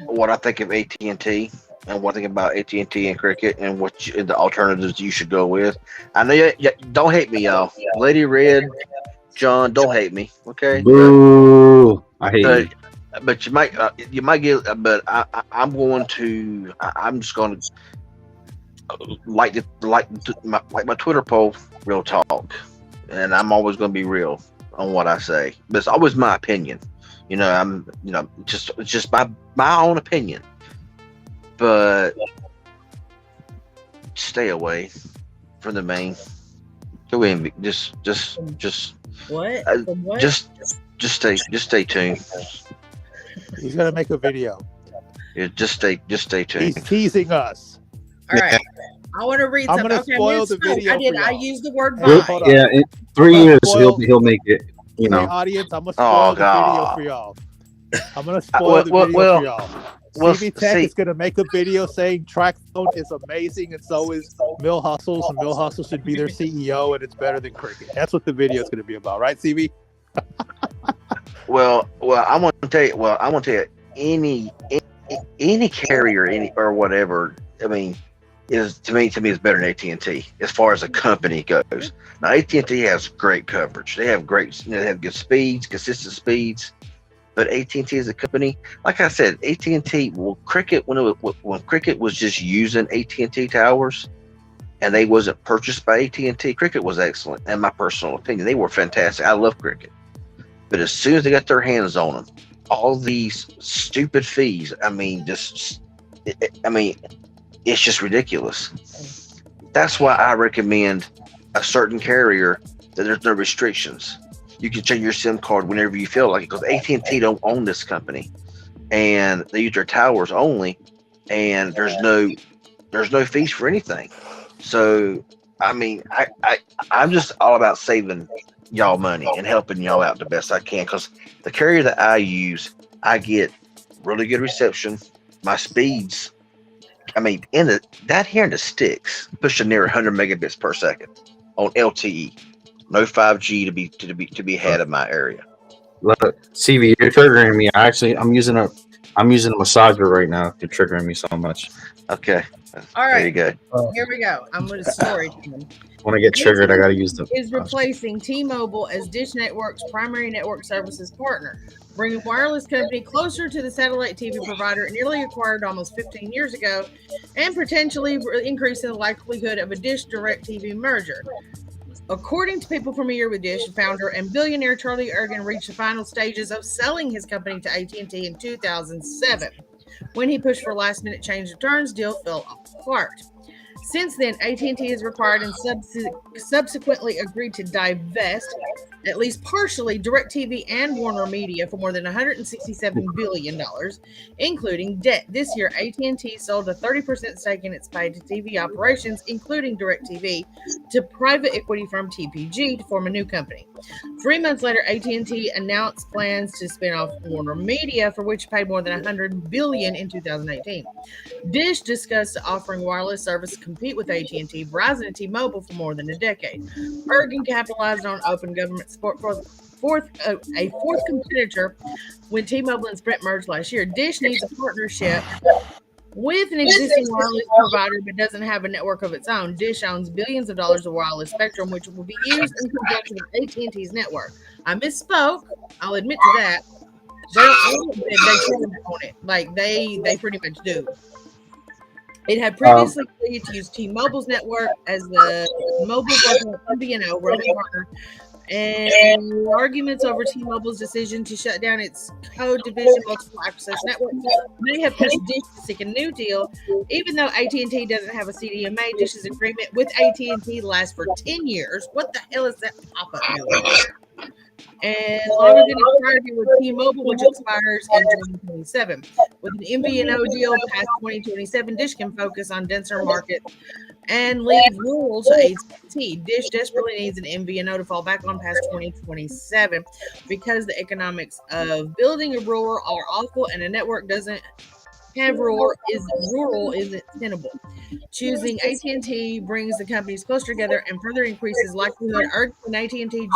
what I think of AT&T and what I think about AT&T and Cricket and the alternatives you should go with. I know don't hate me, y'all. Lady Red, John, don't hate me, okay? Boo! I hate you. But you might get. But I'm just going to like my Twitter poll, real talk, and I'm always going to be real on what I say. But it's always my opinion. I'm just my own opinion. But stay away from the main. Go in. Just what? What? Just stay tuned. He's going to make a video. Yeah, just stay tuned. He's teasing us. All right. I want to read I'm something. going to spoil the video. I used the word Hey, buy. hold on. Yeah, in 3 years he'll make it. Hey, audience, I'm going to Oh, spoil the video God. for y'all. I'm going to spoil the video for y'all. CV Tech is going to make a video saying TracFone is amazing, and so is Mill Hustles, and Mill Hustle should be their CEO, and it's better than Cricket. That's what the video is going to be about, right, CV? Well, I want to tell you. Well, I want to tell you, any carrier, or whatever. I mean, is to me is better than AT&T as far as a company goes. Now, AT&T has great coverage. They have they have good speeds, consistent speeds. But AT&T as a company, like I said, AT&T, Cricket when Cricket was just using AT&T towers, and they wasn't purchased by AT&T, Cricket was excellent. In my personal opinion, they were fantastic. I love Cricket. But as soon as they got their hands on them, all these stupid fees, I mean, it's just ridiculous. That's why I recommend a certain carrier that there's no restrictions. You can change your SIM card whenever you feel like it, because AT&T don't own this company, and they use their towers only, and there's no fees for anything. So I mean, I'm just all about saving y'all money and helping y'all out the best I can, because the carrier that I use, I get really good reception. My speeds, I mean, that here in the sticks, pushing near 100 megabits per second on LTE. No 5G to be had in my area. Look, CV, you're triggering me. I'm using a massager right now. You're triggering me so much. Okay. All right. There you go. Here we go. I'm going to story time. When I get triggered, I gotta use them. Is replacing T-Mobile as Dish Network's primary network services partner, bringing wireless company closer to the satellite TV provider nearly acquired almost 15 years ago, and potentially increasing the likelihood of a Dish DirecTV merger. According to people familiar with Dish, founder and billionaire Charlie Ergen reached the final stages of selling his company to AT&T in 2007. When he pushed for a last-minute change of terms, deal fell apart. Since then, AT&T has required and subsequently agreed to divest, at least partially, DirecTV and Warner Media for more than $167 billion, including debt. This year, AT&T sold a 30% stake in its pay-to-TV operations, including DirecTV, to private equity firm TPG to form a new company. 3 months later, AT&T announced plans to spin off Warner Media, for which it paid more than $100 billion in 2018. Dish discussed offering wireless service to compete with AT&T, Verizon, and T-Mobile for more than a decade. Ergen capitalized on open government support for a fourth competitor when T-Mobile and Sprint merged last year. Dish needs a partnership with an existing wireless provider but doesn't have a network of its own. Dish owns billions of dollars of wireless spectrum, which will be used in conjunction with AT&T's network. I misspoke. I'll admit to that. They don't own it. Like they pretty much do. It had previously agreed to use T-Mobile's network as the mobile MVNO roaming partner, and arguments over T-Mobile's decision to shut down its code division multiple access network may have pushed Dish to seek a new deal. Even though AT&T doesn't have a CDMA, Dish's agreement with AT&T lasts for 10 years. What the hell is that pop-up doing? And longer than its prior deal with T-Mobile, which expires in 2027. With an MVNO deal past 2027, Dish can focus on denser markets and leave rural to AT&T. Dish desperately needs an MVNO to fall back on past 2027 because the economics of building a rural are awful, and a network doesn't have rural isn't tenable. Choosing AT&T brings the companies closer together and further increases likelihood. Ergen and AT&T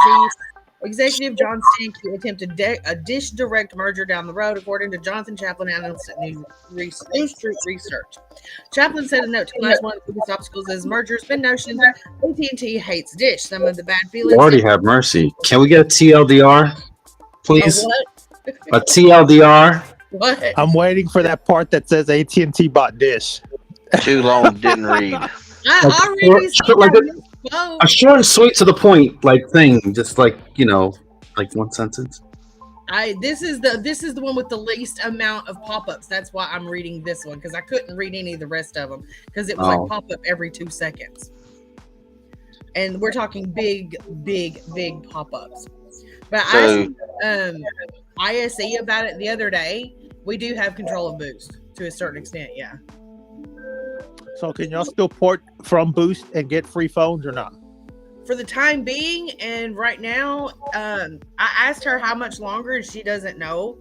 executive John Stankey attempted a Dish Direct merger down the road, according to Jonathan Chaplin, analyst at New Street Research. Chaplin said in a note to class, one of the biggest obstacles is mergers been notion that AT&T hates Dish. Some of the bad feelings. Lordy have mercy. Can we get a TLDR, please? A what? A TLDR. What? I'm waiting for that part that says AT&T bought Dish. Too long, didn't read. I already said like that. A short and sweet to the point, like thing, just like like one sentence. This is the one with the least amount of pop-ups. That's why I'm reading this one, because I couldn't read any of the rest of them because it was like pop-up every 2 seconds. And we're talking big pop-ups. But I asked ISE about it the other day. We do have control of Boost to a certain extent, yeah. So can y'all still port from Boost and get free phones or not? For the time being, and right now, I asked her how much longer, and she doesn't know.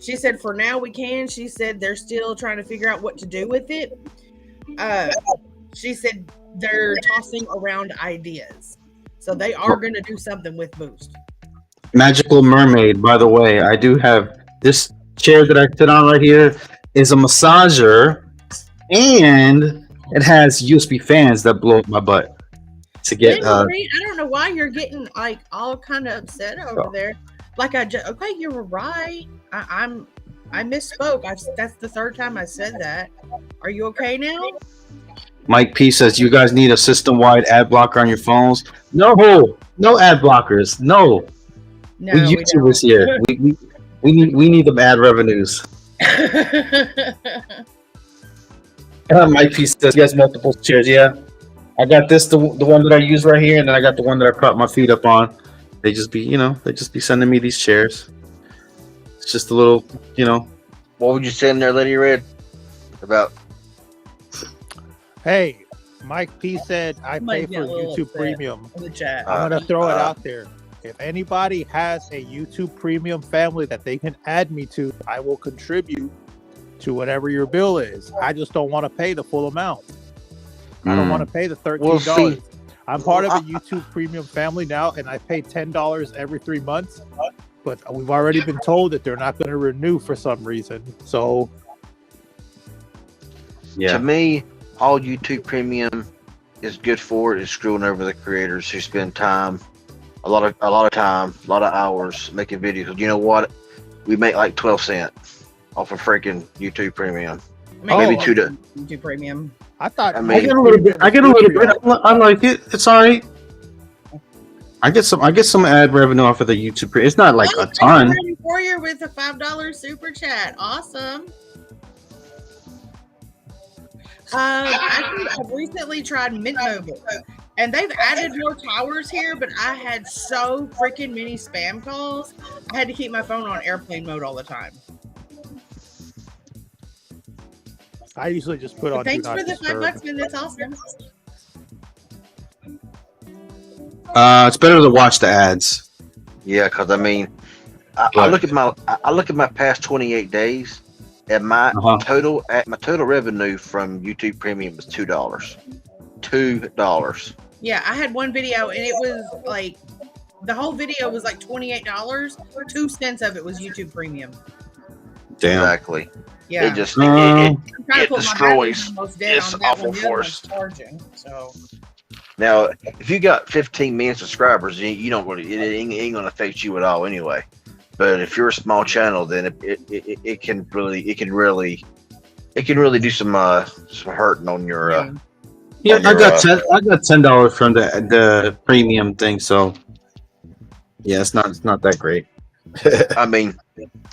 She said for now we can. She said they're still trying to figure out what to do with it. She said they're tossing around ideas. So they are going to do something with Boost. Magical Mermaid, by the way, I do have this chair that I sit on right here is a massager, and it has USB fans that blow up my butt to get. I don't know why you're getting like all kind of upset over there. Like okay, you were right. I misspoke. That's the third time I said that. Are you okay now? Mike P says you guys need a system-wide ad blocker on your phones. No, no ad blockers. No, No, we we YouTubers here. We need the ad revenues. Mike P says he has multiple chairs. Yeah, I got this, the one that I use right here, and then I got the one that I prop my feet up on. They just be sending me these chairs. It's just a little, What would you say in there, Lady Red? About Hey, Mike P said I Somebody pay get for a little YouTube upset. Premium. in the chat. I'm gonna throw it out there. If anybody has a YouTube Premium family that they can add me to, I will contribute to whatever your bill is. I just don't want to pay the full amount. I don't want to pay the $13. We'll see. I'm part of a YouTube Premium family now, and I pay $10 every 3 months. But we've already been told that they're not going to renew for some reason. So, yeah. To me, all YouTube Premium is good for is screwing over the creators who spend time, a lot of time, a lot of hours making videos. You know what? We make like 12 cents off of freaking YouTube Premium. Maybe Oh. $2. Premium. I thought I I mean- get a little bit. I like it. It's all right. I get some ad revenue off of the YouTube. It's not like a ton. Warrior with a $5 super chat. Awesome. I've recently tried Mint Mobile, and they've added more towers here, but I had so freaking many spam calls. I had to keep my phone on airplane mode all the time. I usually just put on. Thanks Do Not for the Disturb. $5, man. That's awesome. It's better to watch the ads. Yeah, because I mean, I look at my past 28 days, and my total revenue from YouTube Premium was $2. $2. Yeah, I had one video, and it was like the whole video was like $28. 2 cents of it was YouTube Premium. Damn. Exactly. Yeah, It just I'm trying it to put destroys. my almost dead It's on that awful one. The other force. one's charging, so. Now, if you got 15 million subscribers, you don't really, it ain't gonna affect you at all anyway. But if you're a small channel, then it can really do some hurting on your. Yeah, on I your, got $10 from the premium thing. So yeah, it's not that great. I mean,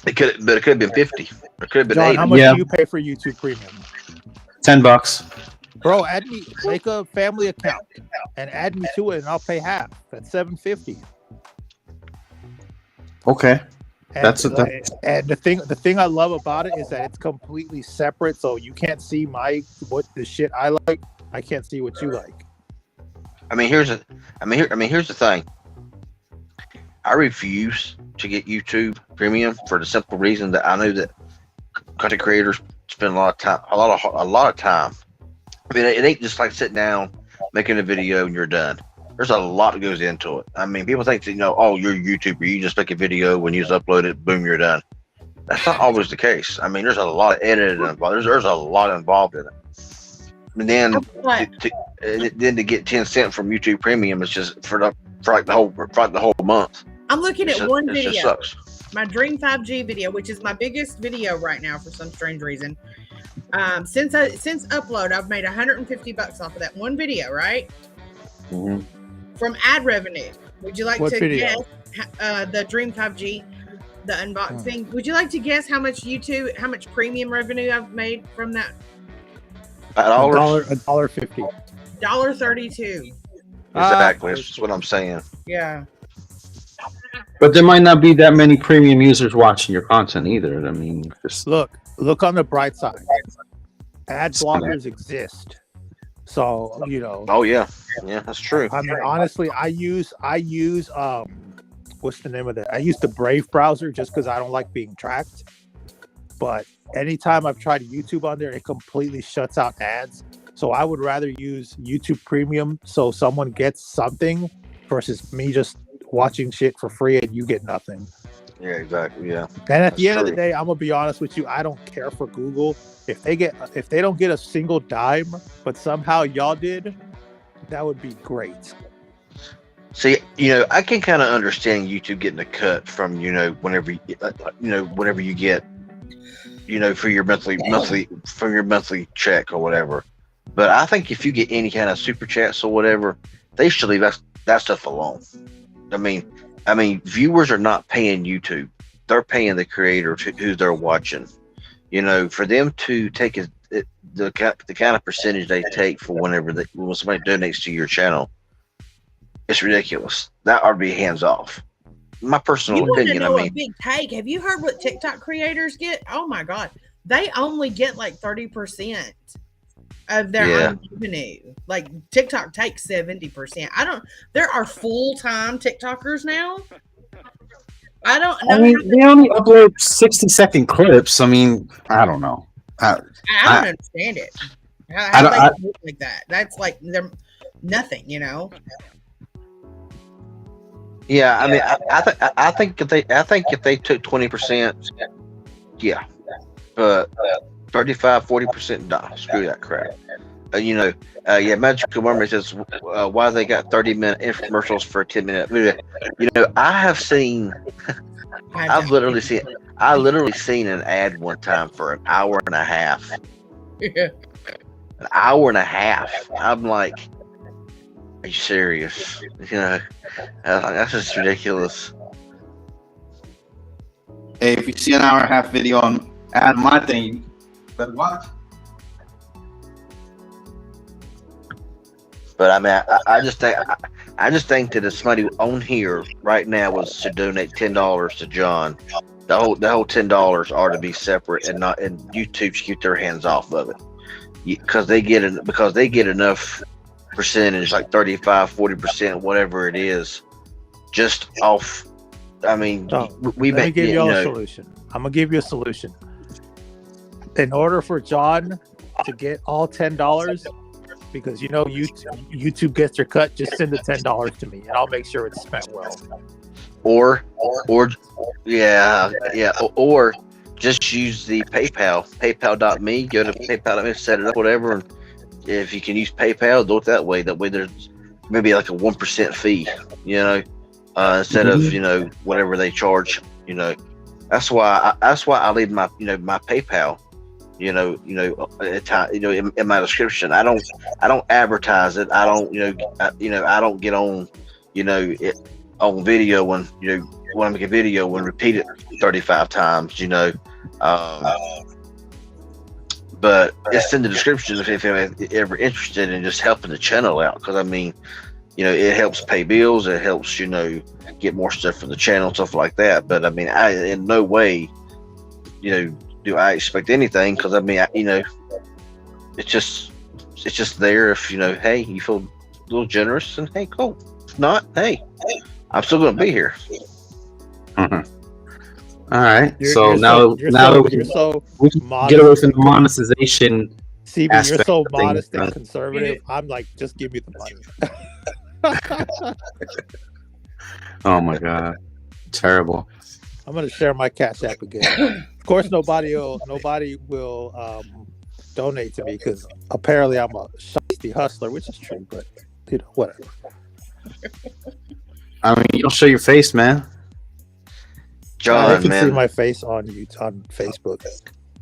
it could have been 50. It could have been John, 80. how much Yeah. do you pay for YouTube Premium? $10. Bro, add me. Make a family account and add me to it, and I'll pay half. That's $7.50. Okay. And, That's a- and the thing I love about it is that it's completely separate, so you can't see what the shit I like. I can't see what you like. Here's the thing. I refuse to get YouTube Premium for the simple reason that I know that content creators spend a lot of time. I mean, it ain't just like sitting down, making a video, and you're done. There's a lot that goes into it. I mean, people think that, oh, you're a YouTuber, you just make a video, when you just upload it, boom, you're done. That's not always the case. I mean, there's a lot of editing involved. There's a lot involved in it. And then to get 10 cents from YouTube Premium is just for the whole month. I'm looking at one It video. just sucks. My Dream 5G video, which is my biggest video right now for some strange reason. Since upload, I've made $150 off of that one video, right? Mhm. From ad revenue. Would you like What to video? guess the Dream 5G, the unboxing? Would you like to guess how much premium revenue I've made from that? $1.50. $1.32. Exactly. That's what I'm saying. Yeah. But there might not be that many premium users watching your content either. I mean, just Look on the bright side. Ad blockers exist, so Oh yeah, that's true. I mean, honestly, I use what's the name of that? I use the Brave browser just because I don't like being tracked. But anytime I've tried YouTube on there, it completely shuts out ads. So I would rather use YouTube Premium so someone gets something versus me just watching shit for free and you get nothing. Yeah, exactly. Yeah. And at the That's end of the true. day, I'm gonna be honest with you. I don't care for Google. If they don't get a single dime, but somehow y'all did, that would be great. See, I can kind of understand YouTube getting a cut from whenever you get for your monthly check or whatever. But I think if you get any kind of super chats or whatever, they should leave that stuff alone. I mean, viewers are not paying YouTube; they're paying the creator who they're watching. You know, for them to take the kind of percentage they take for when somebody donates to your channel, it's ridiculous. That ought to be hands off. My personal opinion. I mean, a big take. Have you heard what TikTok creators get? Oh my God, they only get like 30% of their own revenue. Like TikTok takes 70%. There are full-time TikTokers now. I don't know. I mean, they only upload 60-second clips. I mean, I don't know. I don't understand it. How they look like that? That's like they're nothing, you know. Yeah, I mean, I think if they took 20%, yeah, but 35-40%, nah, screw that crap. Magical Mermaid says, why they got 30-minute infomercials for a 10-minute video. You know, I've literally seen an ad one time for an hour and a half. Yeah. An hour and a half. I'm like, are you serious? You know, that's just ridiculous. Hey, if you see an hour and a half video on ad my thing, you better watch. But I mean, I just think that if somebody on here right now was to donate $10 to John, the whole $10 ought to be separate and YouTube should keep their hands off of it, because they get enough percentage, like 35-40%, whatever it is, just off. I mean, let me give you a solution. I'm gonna give you a solution. In order for John to get all $10, because you know YouTube gets their cut, just send the $10 to me, and I'll make sure it's spent well. Or just use the PayPal.me. Go to PayPal.me, set it up, whatever. And if you can use PayPal, do it that way. That way, there's maybe like a 1% fee, you know, instead of whatever they charge. You know, that's why I leave my my PayPal. In my description. I don't advertise it. I don't I don't get on on video when when I make a video and repeat it 35 times. But it's in the description if you're ever interested in just helping the channel out, because I mean, it helps pay bills. It helps get more stuff for the channel, stuff like that. But I mean, I in no way do I expect anything, because I mean, it's just there if hey, you feel a little generous, and hey, cool. If not, hey, I'm still gonna be here. Mm-hmm. All right. You're so we can get away from the monetization. Steven, you're so modest and conservative. I'm like, just give me the money. Oh my God, terrible. I'm gonna share my Cash App again. Of course, nobody will donate to me, because apparently I'm a shifty hustler, which is true. But whatever. I mean, you don't show your face, man. John, I can man, see my face on Facebook.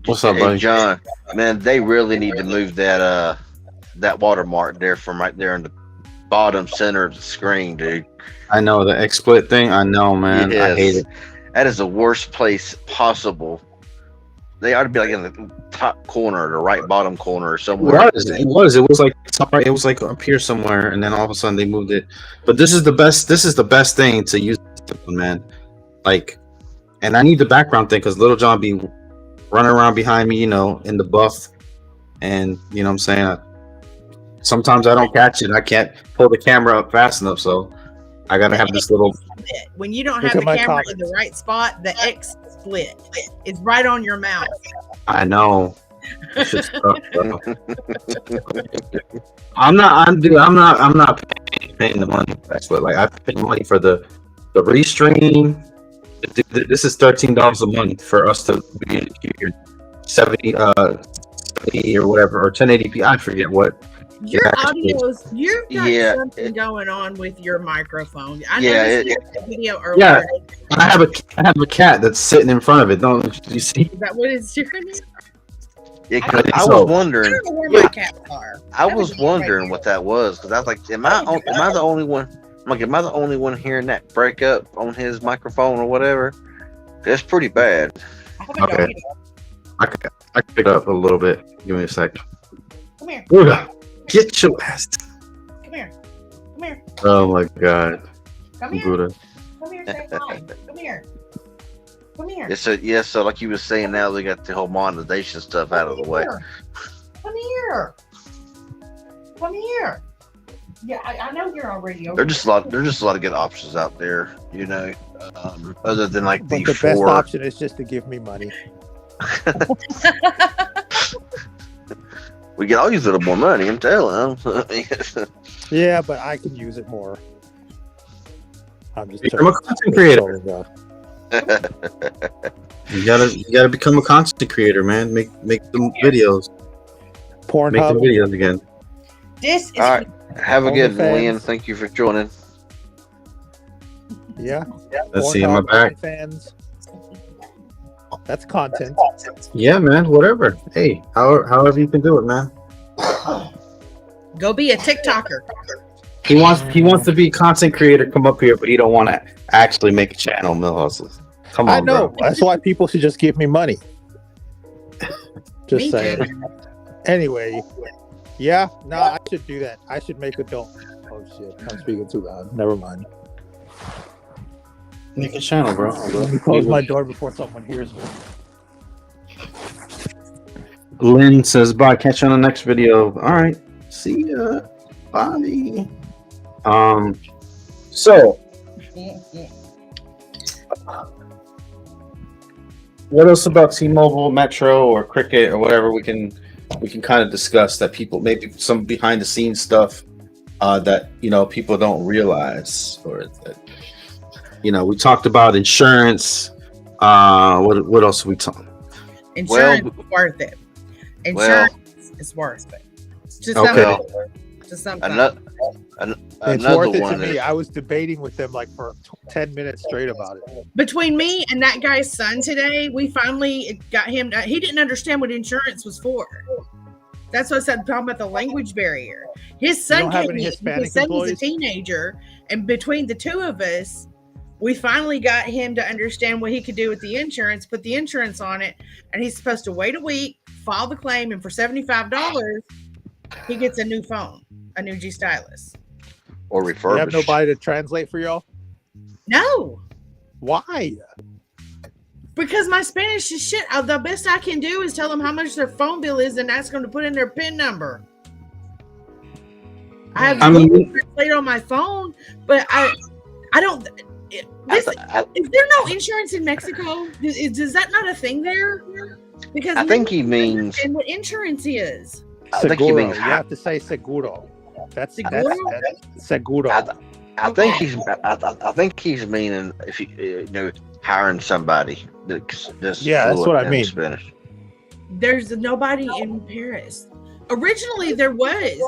What's up, buddy? John, man, they really need to move that watermark there from right there in the bottom center of the screen, dude. I know the XSplit thing. I know, man. Yes. I hate it. That is the worst place possible. They ought to be like in the top corner, the right bottom corner, or somewhere. It was like up here somewhere, and then all of a sudden they moved it. But this is the best thing to use, man. Like, and I need the background thing, because Little John be running around behind me, in the buff, and what I'm saying. Sometimes I don't catch it. I can't pull the camera up fast enough, so I gotta have this little. When you don't have the camera in the right spot, the X split is right on your mouth. I know. I'm not paying the money. That's what, like, I pay money for the restream. This is $13 a month for us to be here 70 or whatever, or 1080p. I forget what. You've got something going on with your microphone. I noticed the video earlier. Yeah, I have a cat that's sitting in front of it. Don't you see? Is that what it's doing? Yeah, 'cause I So- was I wondering. don't know where Yeah, my cats are. I That was right wondering there. what that was because I was like, am I the only one? I'm like, am I the only one hearing that breakup on his microphone or whatever? That's pretty bad. I hope I don't Okay. get it. I can pick it up a little bit. Give me a sec. Come here. Buddha, get your ass. Come here. Come here. Oh my god, Come here. Buddha. Come here. Say hi. Come here. Come here. So like you was saying, now they got the whole monetization stuff out of the way. Come here. Come here. Yeah, I know you're already over. There's just a lot of good options out there, other than like But the the best four. option is just to give me money. We can all use a little more money. I'm telling them. Yeah, but I can use it more. I'm just Become a content creator. You gotta become a content creator, man. Make some videos. Make some Pornhub. videos again. This is All right. Have a good one, OnlyFans. Lynn. Thank you for joining. Yeah. Let's see, am I Pornhub, back? OnlyFans. That's content. Yeah, man. Whatever. Hey, however you can do it, man. go be a TikToker. He wants to be a content creator. Come up here, but he don't want to actually make a channel. Mill hustles. Come on, I know. bro. That's why people should just give me money. Just Me saying. too. Anyway, yeah, no, I should do that. I should make adult. Oh shit, I'm speaking too loud. Never mind. Make a channel, bro. Let me close my door before someone hears me. Lynn says bye. Catch you on the next video. All right. See ya. Bye. So what else about T-Mobile, Metro, or Cricket, or whatever we can kind of discuss that people, maybe some behind the scenes stuff that people don't realize, or that we talked about insurance. What else are we talking? Insurance is worth it. Insurance is worth it. To some Okay. people. To some Another It's worth it to one me. is I was debating with them like for 10 minutes straight about it. Between me and that guy's son today, we finally got him. He didn't understand what insurance was for. That's what I said, talking about the language barrier. His son don't have came any in, Hispanic his son was a employees? teenager, and between the two of us, we finally got him to understand what he could do with the insurance, put the insurance on it, and he's supposed to wait a week, file the claim, and for $75, he gets a new phone, a new G Stylus. or You have refurbished. nobody to translate for y'all? No, Why? because my Spanish is shit. The best I can do is tell them how much their phone bill is and ask them to put in their PIN number. I have Google Translate on my phone, but I don't. Is there no insurance in Mexico? Is that not a thing there? Because I think he means. and what insurance is. I think he Seguro. means. You have to say seguro. That's Seguro? that's seguro. I think he's. I think he's meaning if you hiring somebody that's Yeah, that's fluent what I in mean. Spanish. There's nobody in Paris. Originally, there was.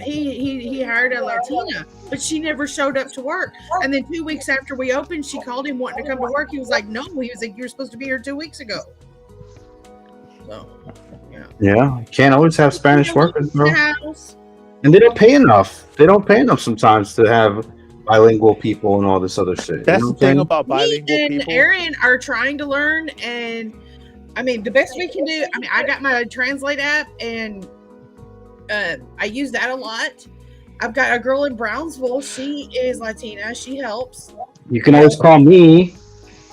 He hired a Latina, but she never showed up to work. And then 2 weeks after we opened, she called him wanting to come to work. He was like, "No." He was like, "You're supposed to be here 2 weeks ago." So, Yeah, can't always have Spanish workers, bro. house. And they don't pay enough. They don't pay enough sometimes to have bilingual people and all this other shit. That's You know the what I'm thing saying? about Me bilingual and people. Aaron are trying to learn, and I mean, the best we can do. I mean, I got my Translate app, and I use that a lot. I've got a girl in Brownsville. She is Latina. She helps. You can always call me.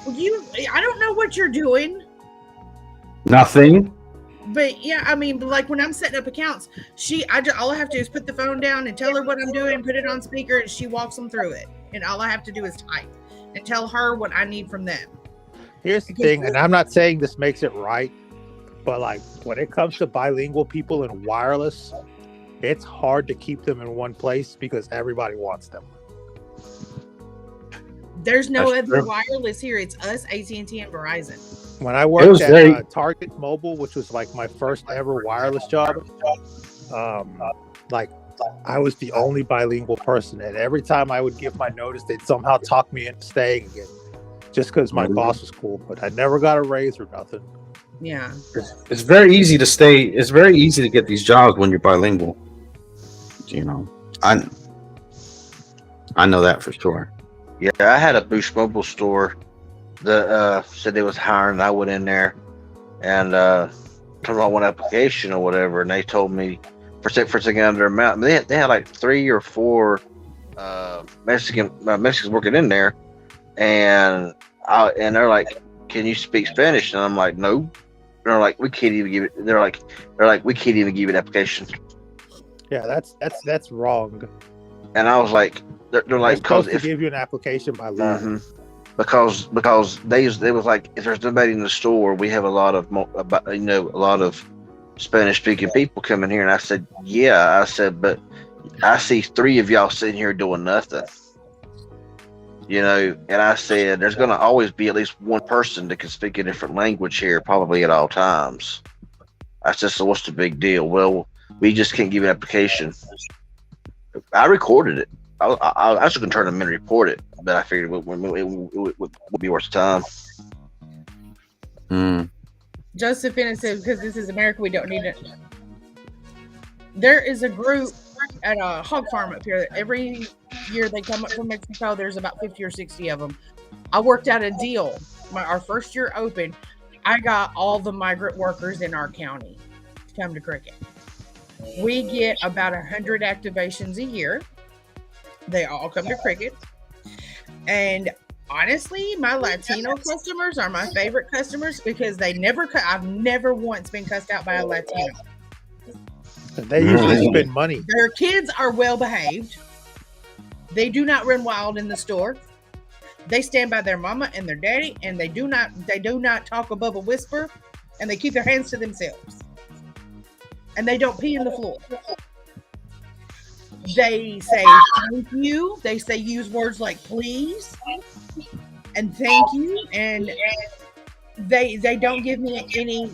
I don't know what you're doing, Nothing. but yeah, I mean, like when I'm setting up accounts, all I have to do is put the phone down and tell her what I'm doing, put it on speaker, and she walks them through it. And all I have to do is type and tell her what I need from them. Here's the thing, and I'm not saying this makes it right, but like when it comes to bilingual people and wireless, it's hard to keep them in one place because everybody wants them. There's no That's other true. wireless here. It's us, AT&T, and Verizon. When I was worked at very- Target Mobile, which was like my first ever wireless job, like I was the only bilingual person, and every time I would give my notice, they'd somehow talk me into staying again, just because my Mhm. boss was cool. But I never got a raise or nothing. Yeah. It's very easy to stay. It's very easy to get these jobs when you're bilingual. You know, I I know that for sure. Yeah, I had a Boost Mobile store that said they was hiring. I went in there and told them I want application or whatever, and they told me for taking out their amount. I mean, they had like 3 or 4 Mexicans working in there, and they're like, "Can you speak Spanish?" And I'm like, "No." And they're like, "We can't even give it." They're like, "We can't even give it application." Yeah, that's wrong. And I was like, "They're They're like, supposed because to give you an application by law. because they was like, if there's nobody in the store, we have a lot of a lot of Spanish speaking people coming here." And I said, "Yeah," I said, "but I see 3 of y'all sitting here doing nothing." And I said, "There's going to always be at least one person that can speak a different language here, probably at all times." I said, "So what's the big deal?" "Well, we just can't give an application." I recorded it. I was going to turn them in and report it, but I figured it would be worth the time. Joseph Ennis said, because this is America, we don't need it. There is a group at a hog farm up here. Every year they come up from Mexico. There's about 50 or 60 of them. I worked out a deal. Our first year open, I got all the migrant workers in our county to come to Cricket. We get about 100 activations a year. They all come to Cricket. And honestly, my Latino customers are my favorite customers because I've never once been cussed out by a Latino. They usually spend money. Their kids are well behaved. They do not run wild in the store. They stand by their mama and their daddy, and they do not talk above a whisper, and they keep their hands to themselves. And they don't pee in the floor. They say thank you. They use words like please and thank you, and they don't give me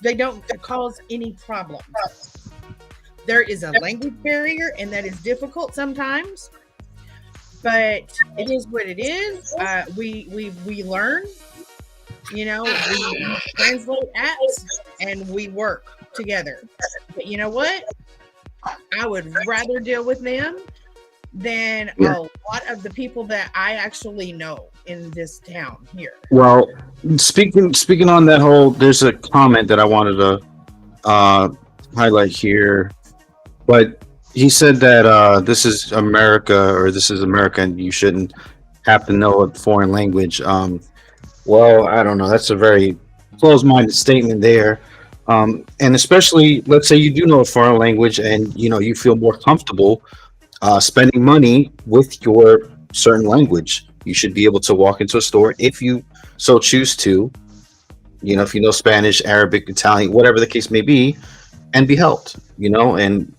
they don't cause any problems. There is a language barrier, and that is difficult sometimes, but it is what it is. We learn, we translate apps and we work together. But you know what? I would rather deal with them than a lot of the people that I actually know in this town here. Well, speaking on that whole, there's a comment that I wanted to highlight here, but he said that this is America, and you shouldn't have to know a foreign language. Well, I don't know. That's a very closed-minded statement there. And especially, let's say you do know a foreign language, and you feel more comfortable spending money with your certain language. You should be able to walk into a store if you so choose to. If you know Spanish, Arabic, Italian, whatever the case may be, and be helped. And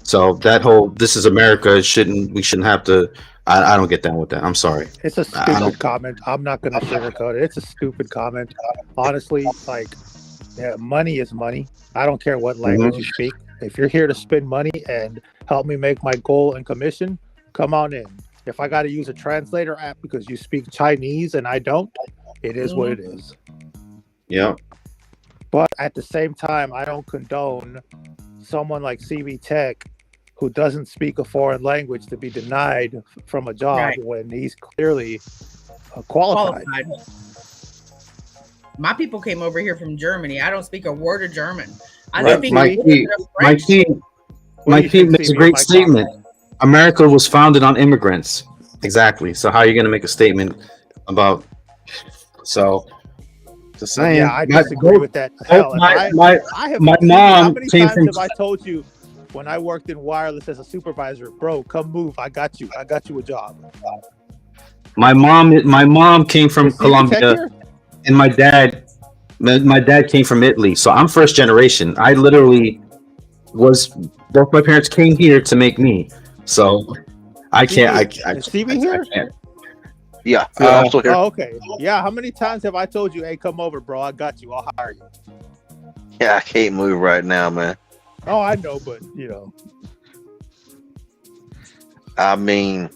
so that whole "this is America" we shouldn't have to. I don't get down with that. I'm sorry. It's a stupid comment. I'm not going to sugarcoat it. It's a stupid comment. Honestly, yeah, money is money. I don't care what language you speak. If you're here to spend money and help me make my goal and commission, come on in. If I got to use a translator app because you speak Chinese and I don't, it is what it is. Yeah. But at the same time, I don't condone someone like CB Tech who doesn't speak a foreign language to be denied from a job when he's clearly qualified. My people came over here from Germany. I don't speak a word of German. My team makes a great statement. America was founded on immigrants. Exactly. So how are you going to make a statement about? So, just saying. Yeah, I disagree with that. Hell, my mom came from. Have I told you when I worked in wireless as a supervisor, bro? Come move. I got you a job. My mom came from Colombia. And my dad came from Italy, so I'm first generation. I literally both my parents came here to make me, so I can't. Is Stevie here? I can't. Yeah, I'm still here. Oh, okay. Yeah, how many times have I told you, "Hey, come over, bro. I got you. I'll hire you." Yeah, I can't move right now, man. Oh, I know, but I mean,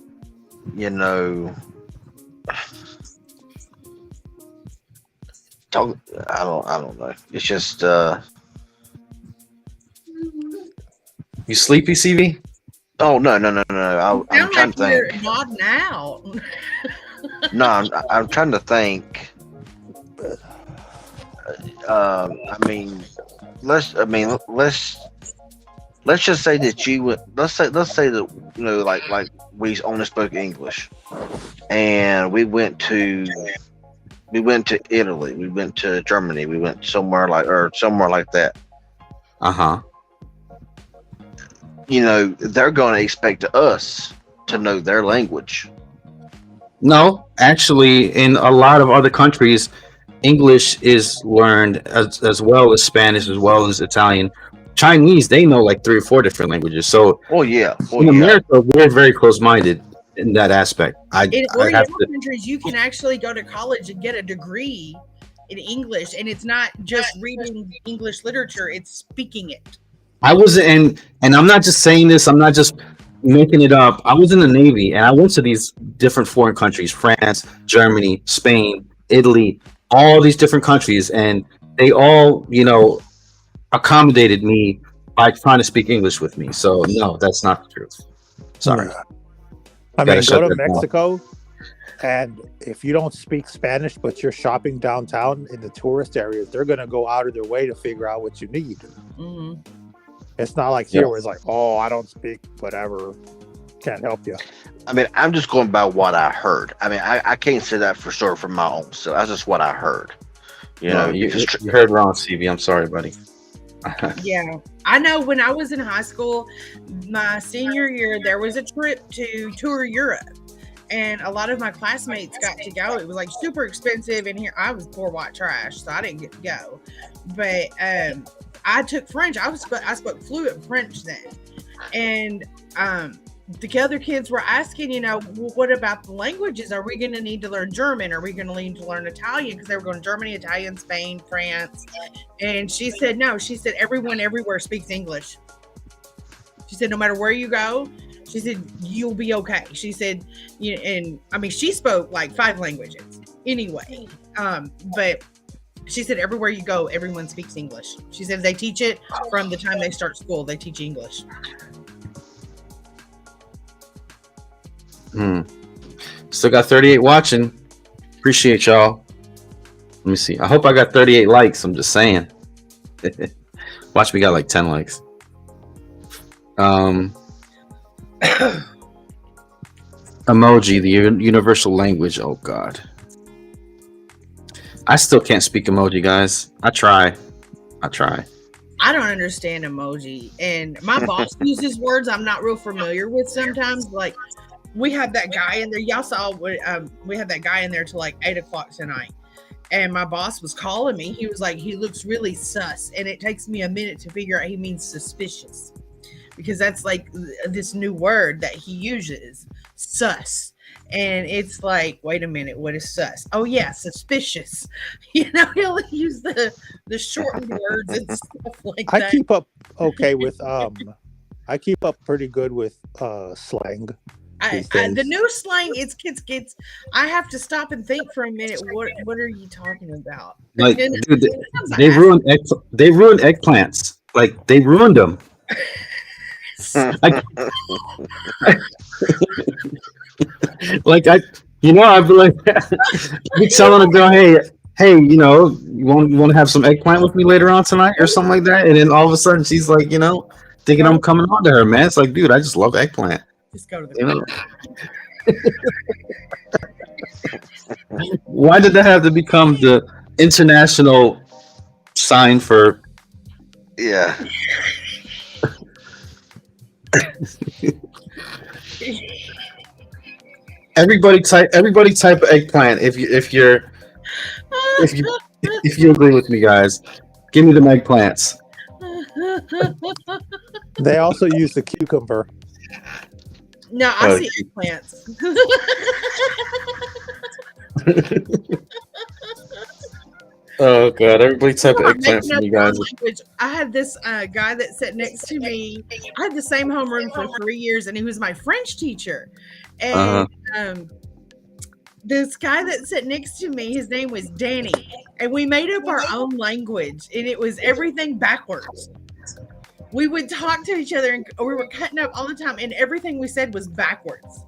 I don't know. It's just You sleepy, CV? oh no. I'm Sound trying like to you're think. nodding out. No, I'm trying to think. I mean, let's just say that you would. Let's say that like we only spoke English, and we went to Italy, we went to Germany, we went somewhere like that. Uh-huh. They're going to expect us to know their language. No, actually, in a lot of other countries, English is learned as well as Spanish, as well as Italian. Chinese, they know like 3 or 4 different languages. So in Yeah. America, we're very close-minded in that aspect. I In have Oriental to. countries, you can actually go to college and get a degree in English, and it's not just reading English literature; it's speaking it. I was in, and I'm not just saying this. I'm not just making it up. I was in the Navy, and I went to these different foreign countries: France, Germany, Spain, Italy, all these different countries, and they all, accommodated me by trying to speak English with me. So no, that's not the truth. Sorry. I Gotta mean, shut go to that down. Mexico, and if you don't speak Spanish, but you're shopping downtown in the tourist areas, they're going to go out of their way to figure out what you need. Mm-hmm. It's not like here where it's like, oh, I don't speak whatever, can't help you. I mean, I'm just going by what I heard. I mean, I can't say that for sure from my own self. That's just what I heard. You heard wrong, CV. I'm sorry, buddy. Yeah, I know. When I was in high school, my senior year, there was a trip to tour Europe, and a lot of my classmates got to go. It was like super expensive, and here I was poor white trash, so I didn't get to go. But I took French. I spoke fluent French then, and the other kids were asking, well, what about the languages? Are we going to need to learn German? Are we going to need to learn Italian? Because they were going to Germany, Italian, Spain, France. And she said, no. She said, everyone everywhere speaks English. She said, no matter where you go, she said, you'll be okay. She said, and I mean, she spoke like 5 languages anyway. But she said, everywhere you go, everyone speaks English. She said, they teach it from the time they start school. They teach English. Still got 38 watching. Appreciate y'all. Let me see. I hope I got 38 likes. I'm just saying. Watch me got like 10 likes. Emoji, the universal language. Oh God. I still can't speak emoji, guys. I try. I don't understand emoji, and my boss uses words I'm not real familiar with sometimes. Like, we have that guy in there. Y'all saw we had that guy in there till like 8:00 tonight, and my boss was calling me. He was like, he looks really sus, and it takes me a minute to figure out he means suspicious, because that's like this new word that he uses, sus. And it's like, wait a minute, what is sus? Oh yeah, suspicious. He'll use the shortened words and stuff like that. I keep up okay with I keep up pretty good with slang. The new slang, it's I have to stop and think for a minute. What are you talking about? Like, dude, they ruined eggplants. Like, they ruined them. I'd be like, be telling a girl, hey, you want to have some eggplant with me later on tonight or something like that, and then all of a sudden she's like, thinking I'm coming on to her, man. It's like, dude, I just love eggplant. Just go to the Why did that have to become the international sign for? Yeah. Everybody type eggplant if you agree with me, guys. Give me the eggplants. They also use the cucumber. No, I see eggplants. Oh God! Everybody type eggplant for me, guys. I had this guy that sat next to me. I had the same homeroom for 3 years, and he was my French teacher. And this guy that sat next to me, his name was Danny, and we made up our own language, and it was everything backwards. We would talk to each other, and we were cutting up all the time, and everything we said was backwards.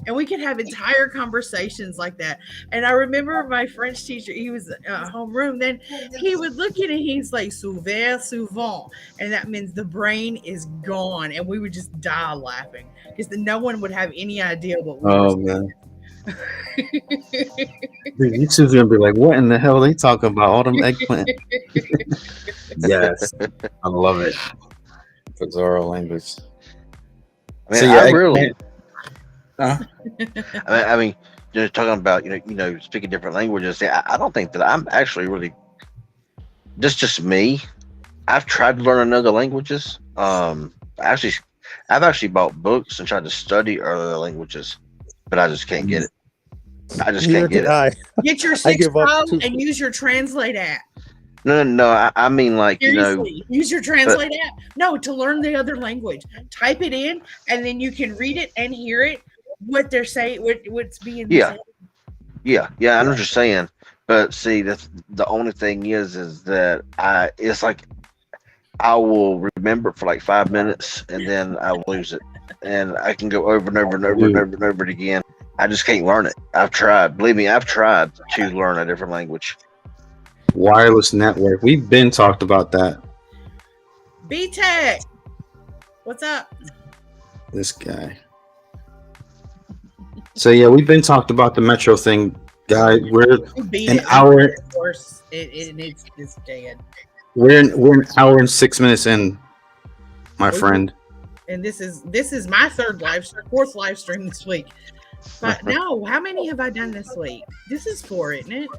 And we could have entire conversations like that. And I remember my French teacher, he was homeroom, then he would look at it, he's like, souvent, souvent. And that means the brain is gone. And we would just die laughing because no one would have any idea what we were saying. man. Dude, you two's gonna be like, what in the hell are they talking about? All them eggplant. Yes, I love it. Bizarro language. I mean, So, yeah, I eggplant- really, Huh? I mean, talking about speaking different languages. I don't think that I'm actually really. Just me. I've tried to learn other languages. I've actually bought books and tried to study other languages, but I just can't get it. I just Neither can't get can it. I. Get your I 6 give up Pro too. and use your Translate app. No. I mean, like, Seriously, use your Translate app. No, to learn the other language. Type it in, and then you can read it and hear it. What they're saying, what's being Yeah. said. Yeah, I know what you're saying. But see, that's the only thing is that it's like I will remember it for like 5 minutes and then I will lose it. And I can go over and over and over and over and over it again. I just can't learn it. I've tried. Believe me, I've tried to learn a different language. Wireless network. We've been talked about that. B-Tech, what's up? This guy. So yeah, we've been talked about the Metro thing, guy. We're We beat an it. hour. Of course, it's dead. We're an hour and 6 minutes in, my friend. And this is my fourth live stream this week. But no, how many have I done this week? This is 4, isn't it?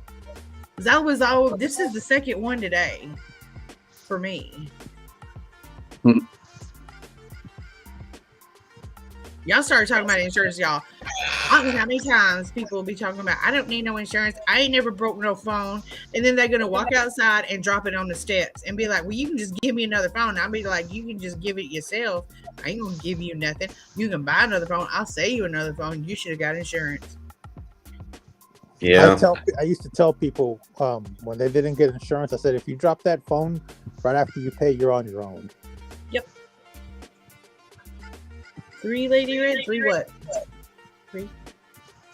This is the second one today for me. Y'all started talking about insurance, y'all. I don't know how many times people will be talking about, I don't need no insurance. I ain't never broke no phone. And then they're going to walk outside and drop it on the steps and be like, well, you can just give me another phone. I'll be like, you can just give it yourself. I ain't going to give you nothing. You can buy another phone. I'll sell you another phone. You should have got insurance. Yeah. I used to tell people when they didn't get insurance, I said, if you drop that phone right after you pay, you're on your own. Yep. 3, Lady Red? 3 what? 3?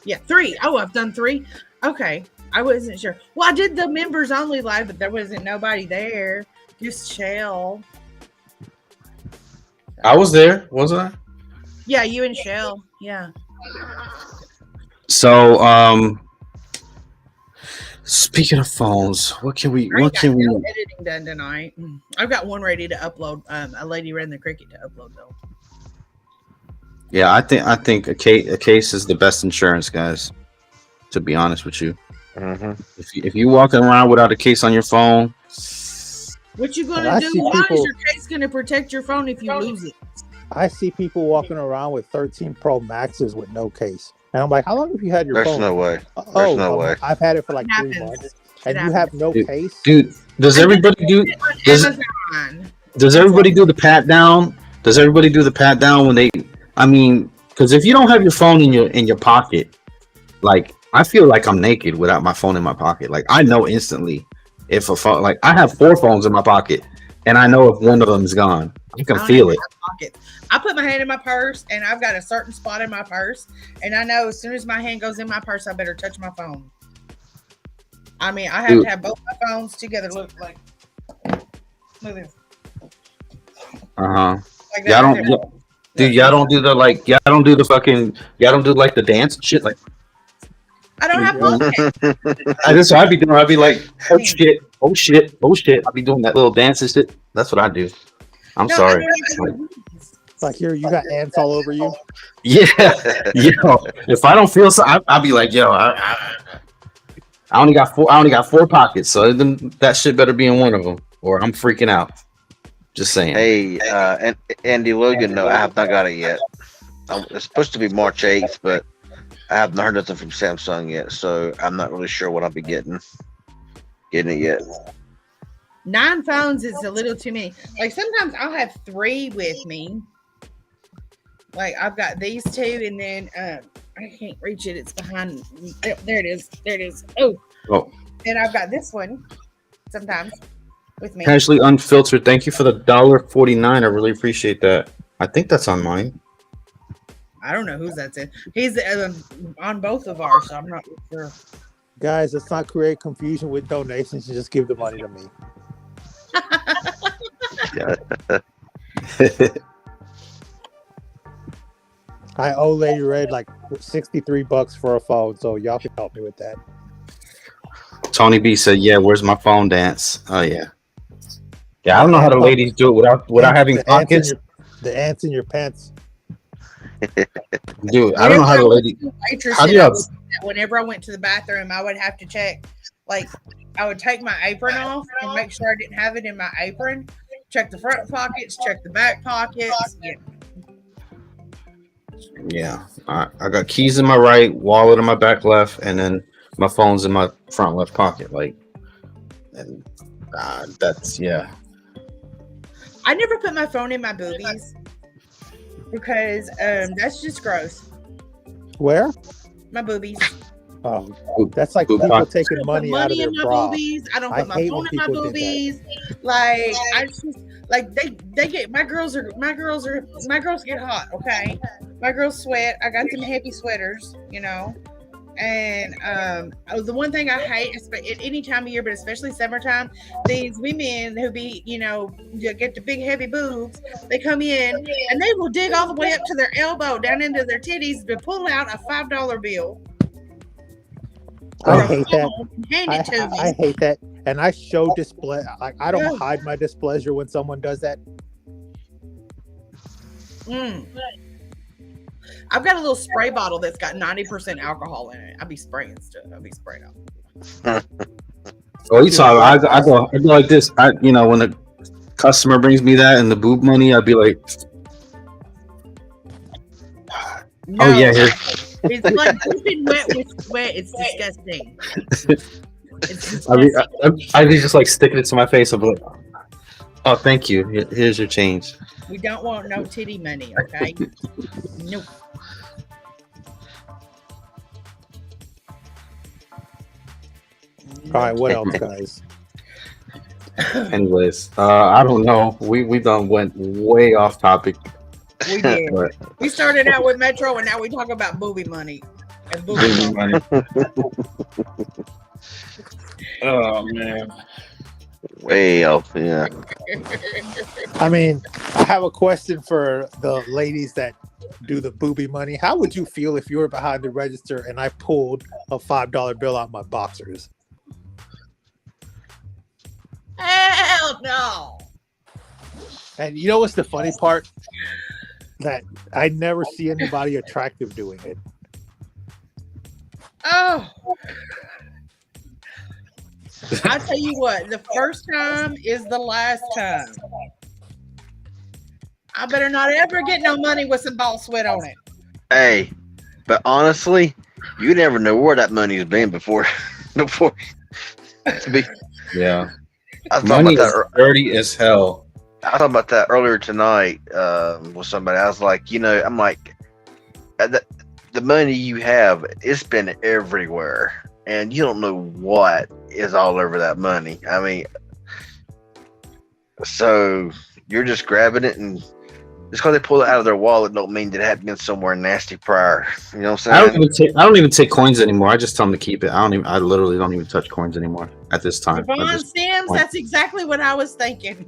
Yeah, 3. Oh, I've done 3. Okay. I wasn't sure. Well, I did the members only live, but there wasn't nobody there. Just Shell. I was there, wasn't I? Yeah, you and Shell. Yeah. So, speaking of phones, what can we? No editing done tonight. I've got one ready to upload. A Lady Red and the Cricket to upload though. Yeah, I think a case is the best insurance, guys. To be honest with you, if you walking around without a case on your phone, what you gonna do? How is your case gonna protect your phone if you lose it? I see people walking around with 13 Pro Maxes with no case, and I'm like, how long have you had your phone? There's no way. There's no way. I've had it for like 3 months, and you have no case, dude. Does everybody do? Does everybody do the pat down? Does everybody do the pat down when they? I mean, because if you don't have your phone in your pocket, like I feel like I'm naked without my phone in my pocket. Like I know instantly if a phone. Like I have 4 phones in my pocket, and I know if one of them is gone. I can feel it. I put my hand in my purse, and I've got a certain spot in my purse, and I know as soon as my hand goes in my purse, I better touch my phone. I mean, I have to have both my phones together. Look at this. Y'all don't. Dude, y'all don't do the y'all don't do the fucking, y'all don't do like the dance and shit. Like, I don't have phone. That's what I'd be doing. I'd be like, oh shit, oh shit, oh shit. I'd be doing that little dance and shit. That's what I do. I'm sorry. It's like you got ants all over you. Yeah, yo. If I don't feel so, I'll be like, yo, I only got 4. I only got 4 pockets, so that shit better be in one of them, or I'm freaking out. Just saying. Hey, and Andy Logan, no, I have not got it yet. It's supposed to be March 8th, but I haven't heard nothing from Samsung yet, so I'm not really sure what I'll be getting it yet. 9 phones is a little too many. Like sometimes I'll have 3 with me. Like I've got these 2, and then I can't reach it. It's behind. There it is. There it is. Oh. And I've got this one sometimes with me. Casually Unfiltered. Thank you for the $1.49. I really appreciate that. I think that's on mine. I don't know whose that's in. He's on both of ours, so I'm not sure. Guys, let's not create confusion with donations. Just give the money to me. I owe Lady Red like $63 for a phone, so y'all can help me with that. Tony B said, "Yeah, where's my phone dance?" Oh yeah, yeah. I don't know how the ladies do it without having pockets. The ants in your pants. Dude, I don't know how the lady. How do you? Whenever I went to the bathroom, I would have to check. Like, I would take my apron off and make sure I didn't have it in my apron. Check the front pockets. Check the back pockets. Yeah, I got keys in my right, wallet in my back left, and then my phone's in my front left pocket. Like, and that's yeah. I never put my phone in my boobies because that's just gross. Where? My boobies. Oh, that's like people taking money out of their bra. Boobies. I don't put my phone in my boobies. Like, I just like they get my girls get hot. Okay, my girls sweat. I got them heavy sweaters, you know. And the one thing I hate at any time of year, but especially summertime, these women who be, you know, get the big heavy boobs, they come in and they will dig all the way up to their elbow down into their titties to pull out a $5 bill. I hate that. I hate that. And I show display. I don't hide my displeasure when someone does that. I've got a little spray bottle that's got 90% alcohol in it. I'll be spraying stuff. I'll be spraying out. Oh, you saw I go like this. When the customer brings me that and the boob money, I'd be like, no, oh yeah, here. It's like dripping wet with sweat. It's disgusting. It's disgusting. I'd be just like sticking it to my face. I'm like, oh, thank you. Here's your change. We don't want no titty money, okay? Nope. All right, what else, guys? Anyways, I don't know. We done went way off topic. We did. We started out with Metro, and now we talk about booby money. And booby money. Oh man. Way off, yeah. I mean, I have a question for the ladies that do the booby money. How would you feel if you were behind the register and I pulled a $5 bill out my boxers? Hell no. And you know what's the funny part? That I never see anybody attractive doing it. Oh. I tell you what, the first time is the last time. I better not ever get no money with some ball sweat on it. Hey, but honestly, you never know where that money's been before. Yeah. I thought Money about is that. dirty as hell. I thought about that earlier tonight with somebody. I was like, I'm like, the money you have, it's been everywhere, and you don't know what is all over that money. I mean, so you're just grabbing it, and just because they pull it out of their wallet, don't mean that it had been somewhere nasty prior. You know what I'm saying? I don't even take coins anymore. I just tell them to keep it. I literally don't even touch coins anymore at this time. Devon Sims, that's exactly what I was thinking.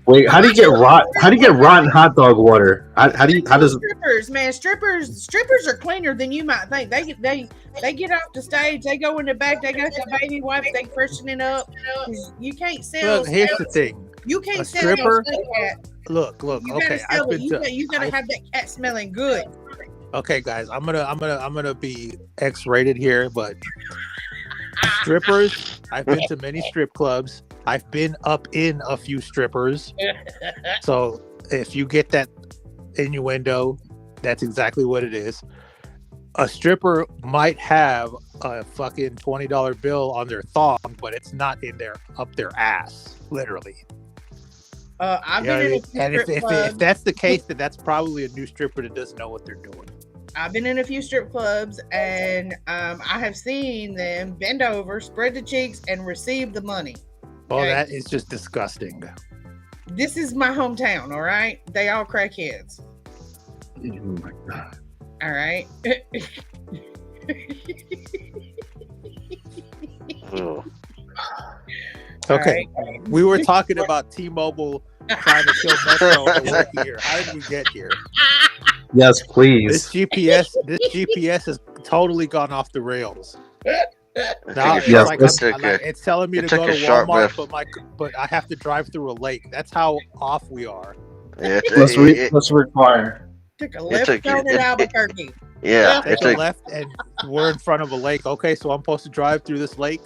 Wait, how do you get rotten hot dog water? How does strippers, man? Strippers are cleaner than you might think. They get off the stage, they go in the back, they got the baby wipes, they freshen it up. You can't sell. Look, here's the thing. You can't a sell stripper. Cat. Look. You Okay, you gotta have that cat smelling good. Okay, guys, I'm gonna be X-rated here, but strippers. I've been to many strip clubs. I've been up in a few strippers. So if you get that innuendo, that's exactly what it is. A stripper might have a fucking $20 bill on their thong, but it's not in up their ass, literally. I've Yeah, been in a few and strip if clubs. that's the case, then that's probably a new stripper that doesn't know what they're doing. I've been in a few strip clubs, and I have seen them bend over, spread the cheeks, and receive the money. Oh, Okay? that is just disgusting. This is my hometown, all right? They all crackheads, Oh my god. all right? Ugh. Okay, All we were talking about T-Mobile trying to kill Metro. And we're here. How did we get here? Yes, This please. GPS has totally gone off the rails. Now Take a it's Yes, like, let's- it's telling me it to took go a to sharp Walmart, left. but I have to drive through a lake. That's how off we are. Yeah, Let's require. Took a It left took- turn in it- Albuquerque. yeah, Take it a took, left, and we're in front of a lake. Okay, so I'm supposed to drive through this lake.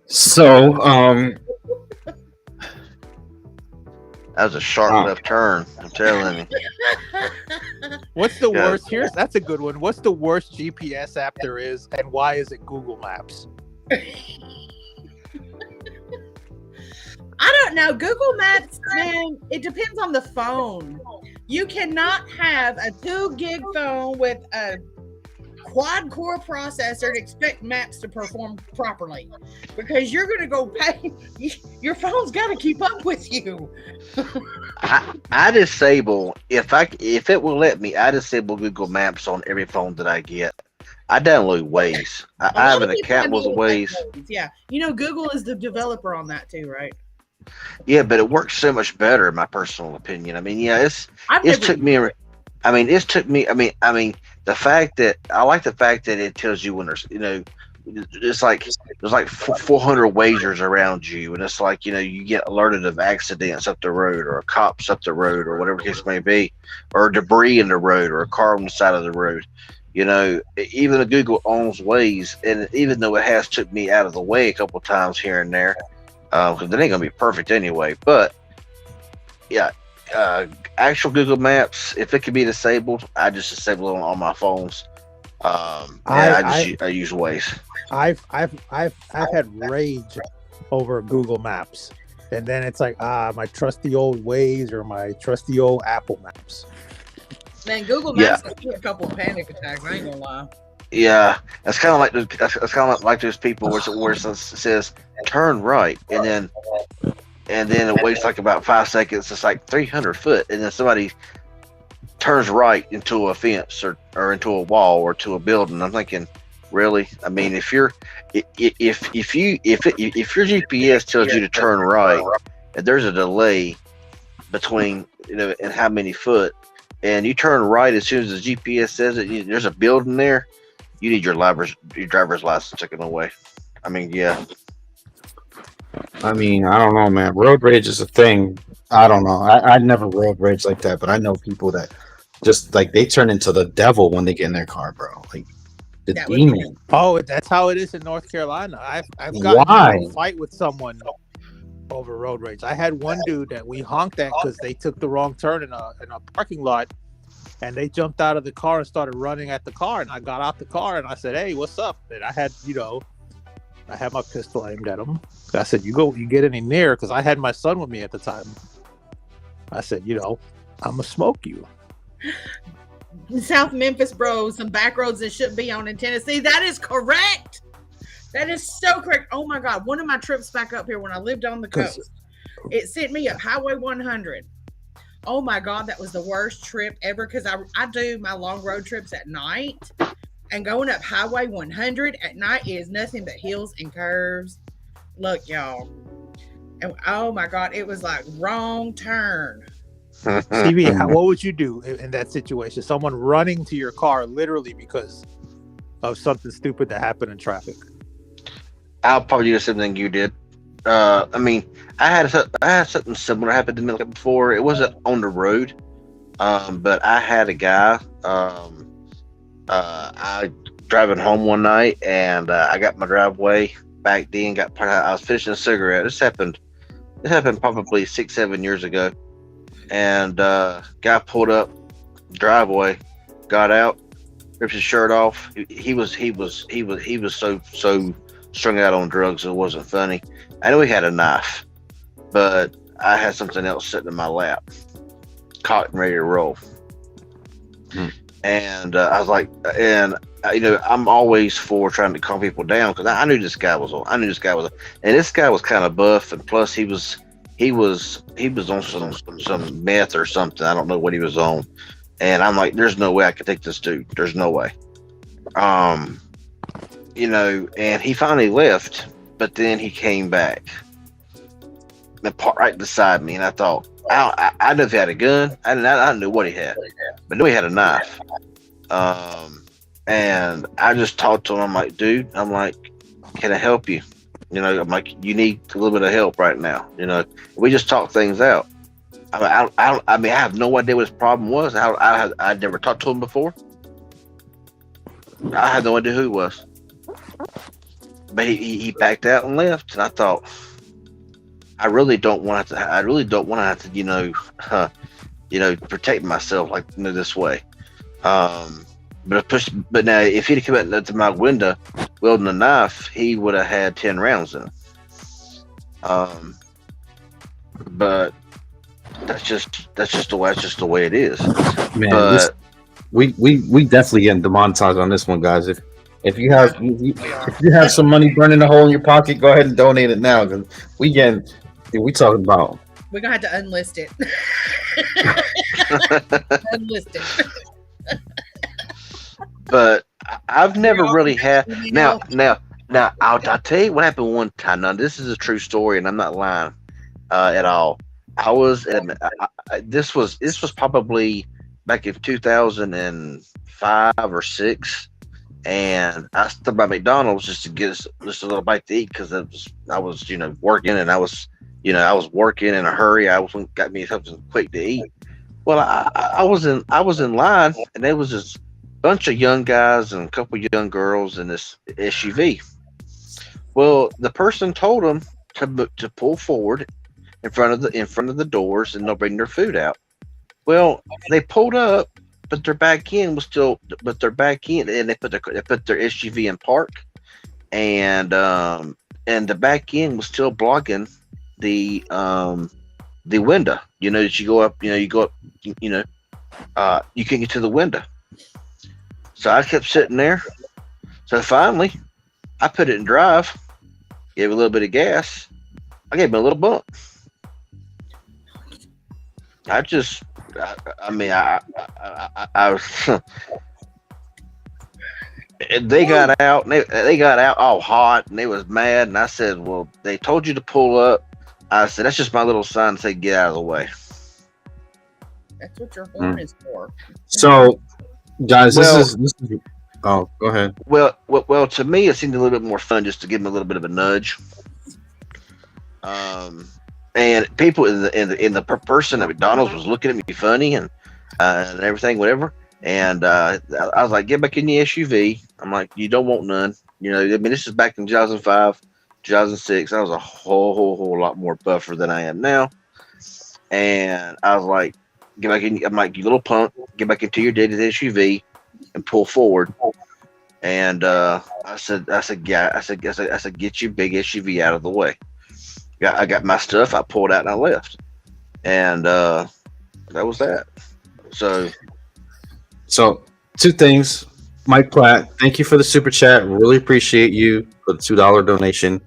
So, that was a sharp left turn. I'm telling you. What's the Yeah. worst? That's a good one. What's the worst GPS app there is, and why is it Google Maps? I don't know. Google Maps, man, it depends on the phone. You cannot have a 2 gig phone with a quad core processor and expect maps to perform properly, because you're going to go pay. Your phone's got to keep up with you. I disable if it will let me. I disable Google Maps on every phone that I get. I download Waze. I have an account with Waze. Yeah, you know, Google is the developer on that too, right? Yeah, but it works so much better in my personal opinion. I mean, yeah, I've it's never took me. I mean, the fact that I like the fact that it tells you when there's, it's like there's like 400 wagers around you, and it's like, you get alerted of accidents up the road, or cops up the road, or whatever the case may be, or debris in the road, or a car on the side of the road. Even though Google owns Waze, and even though it has took me out of the way a couple times here and there, because it ain't gonna be perfect anyway. But yeah, actual Google Maps, if it can be disabled, I just disable it on all my phones. I use Waze. I've had rage over Google Maps, and then it's like, my trusty old Waze or my trusty old Apple Maps. Man, Google Maps has me a couple of panic attacks. I ain't gonna lie. Yeah, that's kind of like those people where it says turn right, and then it waits like about 5 seconds. It's like 300 foot, and then somebody turns right into a fence or into a wall or to a building. I'm thinking, really? I mean, if your GPS tells you to turn right, and there's a delay between and how many foot, and you turn right as soon as the GPS says it, there's a building there. You need your driver's license taken away. I mean, yeah. I mean, I don't know, man. Road rage is a thing. I don't know. I never road rage like that, but I know people that just like they turn into the devil when they get in their car, bro. Like the That would demon. Oh, that's how it is in North Carolina. I've gotten in a fight with someone over road rage. I had one dude that we honked at because they took the wrong turn in a parking lot, and they jumped out of the car and started running at the car. And I got out the car and I said, "Hey, what's up?" And I had my pistol aimed at him. I said, "You get any near?" Because I had my son with me at the time. I said, "I'm gonna smoke you." South Memphis, bro, some back roads that shouldn't be on in Tennessee. That is correct. That is so correct. Oh my God. One of my trips back up here when I lived on the coast, it sent me up Highway 100. Oh my God, that was the worst trip ever, because I do my long road trips at night, and going up Highway 100 at night is nothing but hills and curves. Look, y'all. And oh my God, it was like wrong turn. CB, what would you do in that situation? Someone running to your car literally because of something stupid that happened in traffic. I'll probably do the same thing you did. I mean, I had something similar happen to me like before. It wasn't on the road, but I had a guy. I driving home one night, and I got my driveway back then. I was finishing a cigarette. This happened probably 6-7 years ago, and guy pulled up driveway, got out, ripped his shirt off. He was so strung out on drugs. It wasn't funny. I know he had a knife, but I had something else sitting in my lap, cocked and ready to roll. And I was like, I'm always for trying to calm people down because I knew this guy was on. And this guy was kind of buff, and plus he was on some meth or something. I don't know what he was on. And I'm like, there's no way I could take this dude. There's no way. And he finally left, but then he came back and parked right beside me, and I thought, I knew if he had a gun. I didn't know what he had, but I knew he had a knife. And I just talked to him. I'm like, dude, can I help you? I'm like, you need a little bit of help right now. We just talked things out. I have no idea what his problem was. I'd never talked to him before. I had no idea who he was. But he backed out and left, and I thought, I really don't want to have to, protect myself like this way. But now if he'd come out to my window wielding a knife, he would have had 10 rounds in him. But that's just the way it is. Man, but we definitely getting demonetized on this one, guys. If you have some money burning a hole in your pocket, go ahead and donate it now. Cause we talking about. We're gonna have to unlist it. Unlist it. But I've never really had. Now, I'll tell you what happened one time. Now, this is a true story, and I'm not lying at all. I was this was probably back in 2005 or 6, and I stopped by McDonald's just to get just a little bite to eat because I was working, and I was working in a hurry. I got me something quick to eat. Well, I was in line, and there was this bunch of young guys and a couple young girls in this SUV. Well, the person told them to pull forward in front of the doors, and they'll bring their food out. Well, they pulled up, but their back end was still. But their back end, and they put their SUV in park, and the back end was still blocking the window. That you go up. You go up. You can't get to the window. So I kept sitting there. So finally, I put it in drive, gave it a little bit of gas. I gave him a little bump. I was. They got out. And they got out all hot, and they was mad. And I said, "Well, they told you to pull up." I said, "That's just my little sign to say get out of the way." That's what your horn is for. So, guys, this is. Oh, go ahead. Well, to me, it seemed a little bit more fun just to give them a little bit of a nudge. And people in the person at McDonald's was looking at me funny and everything, whatever. And I was like, "Get back in the SUV." I'm like, "You don't want none." This is back in 2005, 2006. I was a whole lot more buffer than I am now. And I was like, "Get back in." I'm like, "You little punk, get back into your dated SUV and pull forward." And I said, "Get your big SUV out of the way." I got my stuff. I pulled out and I left. And that was that. So 2 things. Mike Platt, thank you for the super chat. Really appreciate you for the $2 donation.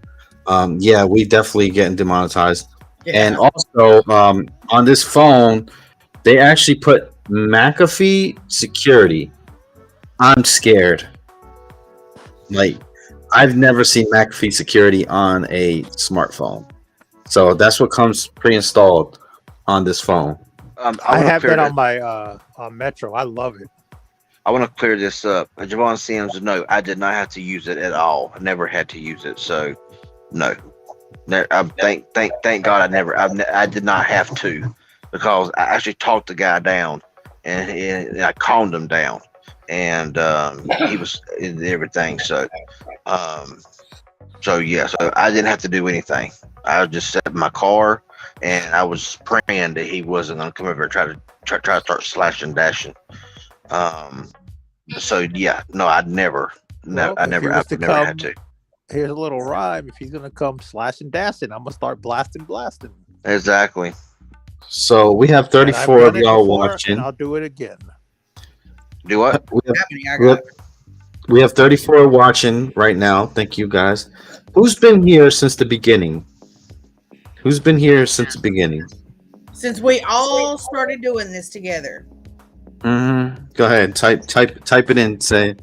Yeah, we definitely getting demonetized. Yeah. And also on this phone, they actually put McAfee security. I'm scared. Like, I've never seen McAfee security on a smartphone. So that's what comes pre-installed on this phone. I have that on my on Metro. I love it. I want to clear this up. Javon Sims, no, I did not have to use it at all. I never had to use it. So, no. Thank God I did not have to, because I actually talked the guy down and I calmed him down, and he was in everything. So yeah, so I didn't have to do anything. I just sat in my car and I was praying that he wasn't going to come over and try to start slashing and dashing. So yeah, no, I've never had to. here's a little rhyme. If he's gonna come slashing dashing, I'm gonna start blasting. Exactly. So we have And I've 34 done of it y'all before, watching. and I'll do it again. Do what? We have, How many I we have, got? we have 34 watching right now. Thank you guys. Who's been here since the beginning? Who's been here since the beginning? Since we all started doing this together. Go ahead. Type it in. Say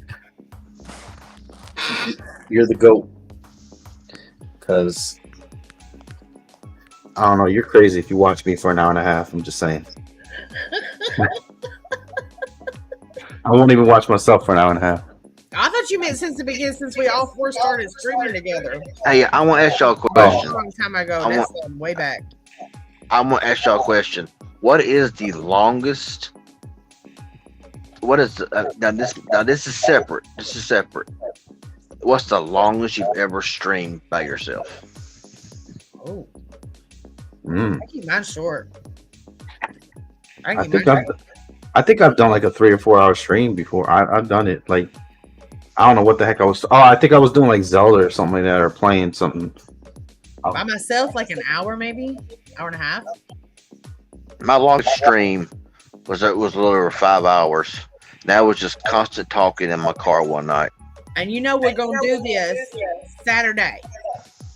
you're the GOAT. Because I don't know, you're crazy if you watch me for an hour and a half. I'm just saying. I won't even watch myself for an hour and a half. I thought you meant since the beginning, since we all four started streaming together. Hey, I want to ask y'all a That's question. a long time ago. I That's way back. I'm gonna ask y'all a question. What is the longest? What is now? This is separate. This is separate. What's the longest you've ever streamed by yourself? Oh, Mm. I keep mine short. I think I've done like a 3 or 4 hour stream before. I've done it like I don't know what the heck I was. Oh, I think I was doing like Zelda or something like that, or playing something. by myself, like an hour, maybe hour and a half. My longest stream was a little over 5 hours. That was just constant talking in my car one night. And you know we're gonna do this Saturday.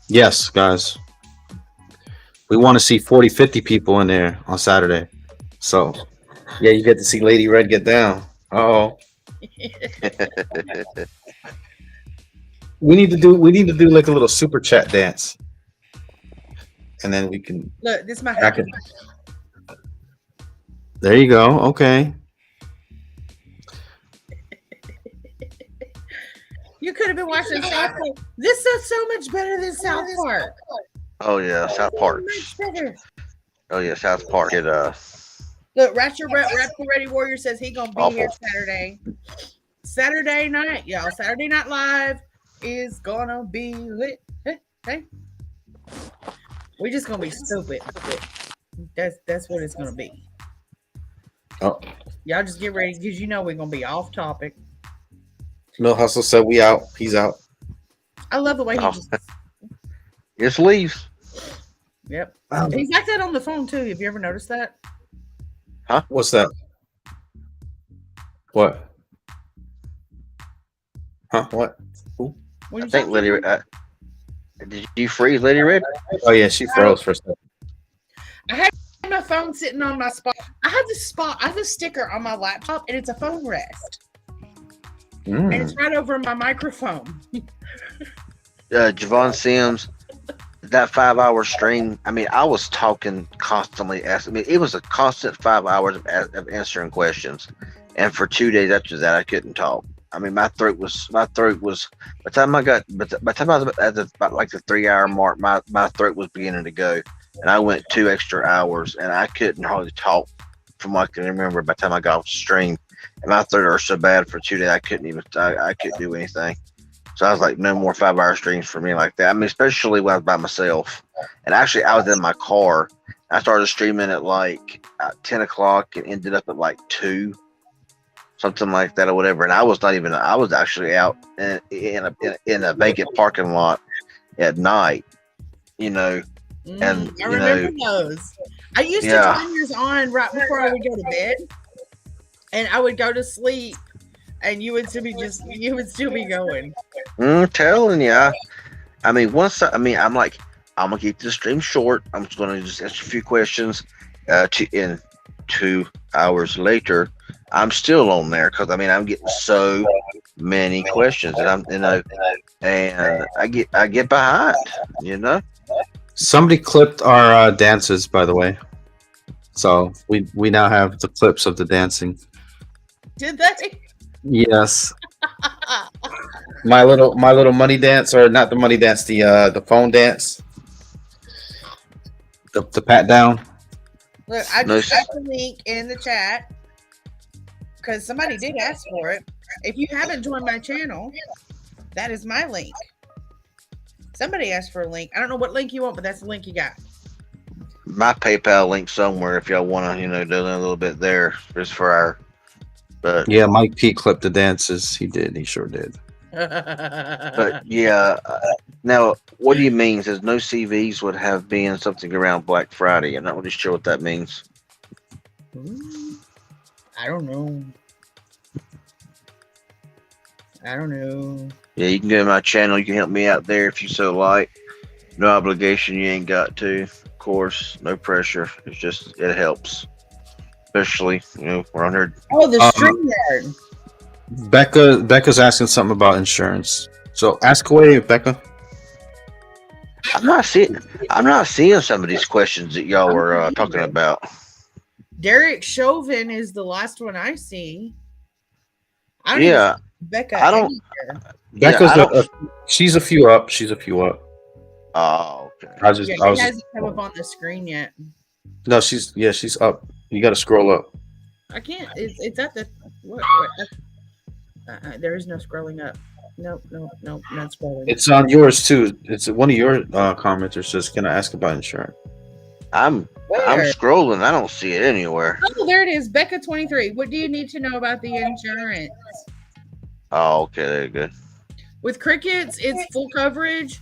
Yes, guys. We want to see 40, 50 people in there on Saturday. So, yeah, you get to see Lady Red get down. Oh, we need to do like a little super chat dance, and then we can. Look, this is my Back it. There you go. Okay. You could have been watching South Park. This is so much better than South Park. Oh yeah, South Park. Much better. Oh yeah, South Park. Look, Rapture Ready Warrior says he gonna be Awful. here Saturday night, y'all. Saturday Night Live is gonna be lit. Hey. We're just gonna be stupid. That's what it's gonna be. Oh, Y'all just get ready because you know we're gonna be off topic. Mill Hustle said we out. He's out. I love the way he Oh. just leaves. Yep. He's like that on the phone too. Have you ever noticed that? What's that? What? Huh? What? When I you think talk- Lady. Did you freeze Lady Red? Oh yeah, she froze for a second. I had my phone sitting on my spot. I have a sticker on my laptop and it's a phone rest. And it's right over my microphone. Javon Sims, that 5 hour stream. I mean, I was talking constantly. It was a constant 5 hours of answering questions, and for 2 days after that, I couldn't talk. I mean, my throat was. By the time I was at about like the 3 hour mark, my throat was beginning to go, and I went 2 extra hours, and I couldn't hardly talk from what I can remember. By the time I got off the stream, and my throat hurt so bad for 2 days, I couldn't do anything. So I was like, no more 5 hour streams for me like that. I mean, especially when I was by myself. And actually, I was in my car. I started streaming at like 10 o'clock and ended up at like 2, something like that or whatever. And I was actually out in a vacant parking lot at night, you know. And I remember those. I used to turn yours on right before I would go to bed, and I would go to sleep, and you would still be going. Telling you. I mean, I'm like, I'm gonna keep this stream short. I'm just gonna just ask a few questions. In 2 hours later, I'm still on there because I mean I'm getting so many questions, and I get behind, you know. Somebody clipped our dances, by the way. So we now have the clips of the dancing. Did they? Yes. My little money dance, or not the money dance, the phone dance. The pat down. Look, I just got the link in the chat because somebody did ask for it. If you haven't joined my channel, that is my link. Somebody asked for a link. I don't know what link you want, but that's the link you got. My PayPal link somewhere if y'all want to, do a little bit there just for our. But yeah, Mike P clipped the dances. He did. He sure did. But yeah, now what do you mean? Says no CVs would have been something around Black Friday. I'm not really sure what that means. I don't know. Yeah, you can go to my channel. You can help me out there if you so like. No obligation. You ain't got to. Of course, no pressure. It's just it helps, especially we're on here. Oh, the Um, StreamYard. Becca's asking something about insurance. So ask away, Becca. I'm not seeing some of these questions that y'all were talking about. Derek Chauvin is the last one I see. I don't Yeah, even see Becca. I don't- anywhere. Becca's I don't- she's a few up. She's a few up. Oh, okay. I was just, Yeah, I it was hasn't come up on the screen yet. no, she's up. You got to scroll up. I can't. It's at the what? There is no scrolling up. Nope, not scrolling. It's on yours too. It's one of your commenters says, "Can I ask about insurance?" I'm Where? scrolling. I don't see it anywhere. Oh, there it is. Becca 23. What do you need to know about the insurance? Oh, okay, there you go. With Crickets, it's full coverage.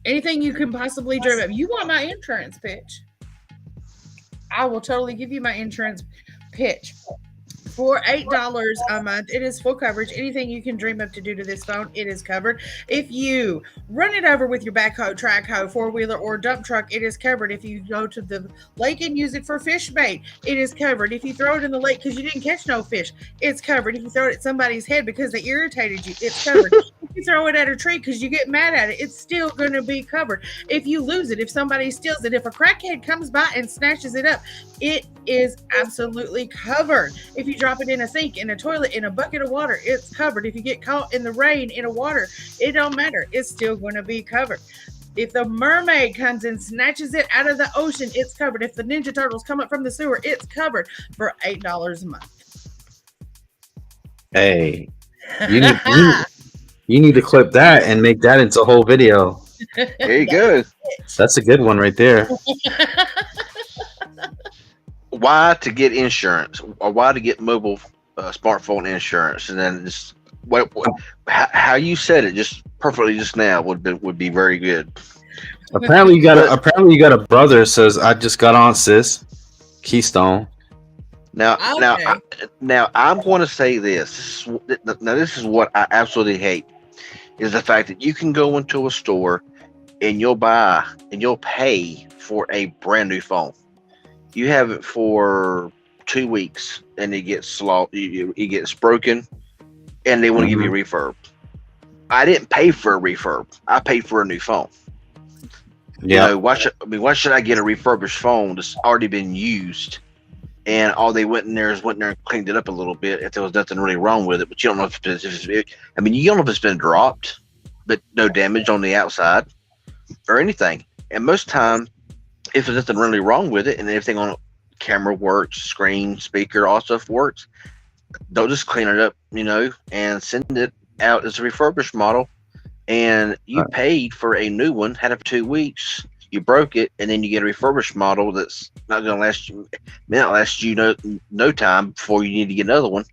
Anything you can possibly dream of. You want my insurance pitch? I will totally give you my insurance pitch. For $8 a month, it is full coverage. Anything you can dream of to do to this phone, it is covered. If you run it over with your backhoe, track hoe, four-wheeler, or dump truck, it is covered. If you go to the lake and use it for fish bait, it is covered. If you throw it in the lake because you didn't catch no fish, it's covered. If you throw it at somebody's head because they irritated you, it's covered. If you throw it at a tree because you get mad at it, it's still going to be covered. If you lose it, if somebody steals it, if a crackhead comes by and snatches it up, it is absolutely covered. If you drop it in a sink, in a toilet, in a bucket of water, it's covered. If you get caught in the rain, in a water, it don't matter. It's still going to be covered. If the mermaid comes and snatches it out of the ocean, it's covered. If the Ninja Turtles come up from the sewer, it's covered for $8 a month. Hey, you need to clip that and make that into a whole video. There you go. That's a good one right there. Why to get insurance or why to get mobile smartphone insurance, and then just how you said it just perfectly just now would be very good. Apparently you got a brother that says, "I just got on, sis." Keystone. Now, Okay. now I'm going to say this. This is what I absolutely hate is the fact that you can go into a store and you'll pay for a brand new phone. You have it for 2 weeks and it gets it gets broken, and they want to give you a refurb. I didn't pay for a refurb. I paid for a new phone. Yeah. Why should I get a refurbished phone that's already been used? And all they went in there and cleaned it up a little bit if there was nothing really wrong with it. But you don't know you don't know if it's been dropped, but no damage on the outside or anything. And most time, if there's nothing really wrong with it and everything on camera works, screen, speaker, all stuff works, they'll just clean it up, and send it out as a refurbished model. And you paid for a new one, had it for 2 weeks, you broke it, and then you get a refurbished model that's not going to last you, no time before you need to get another one.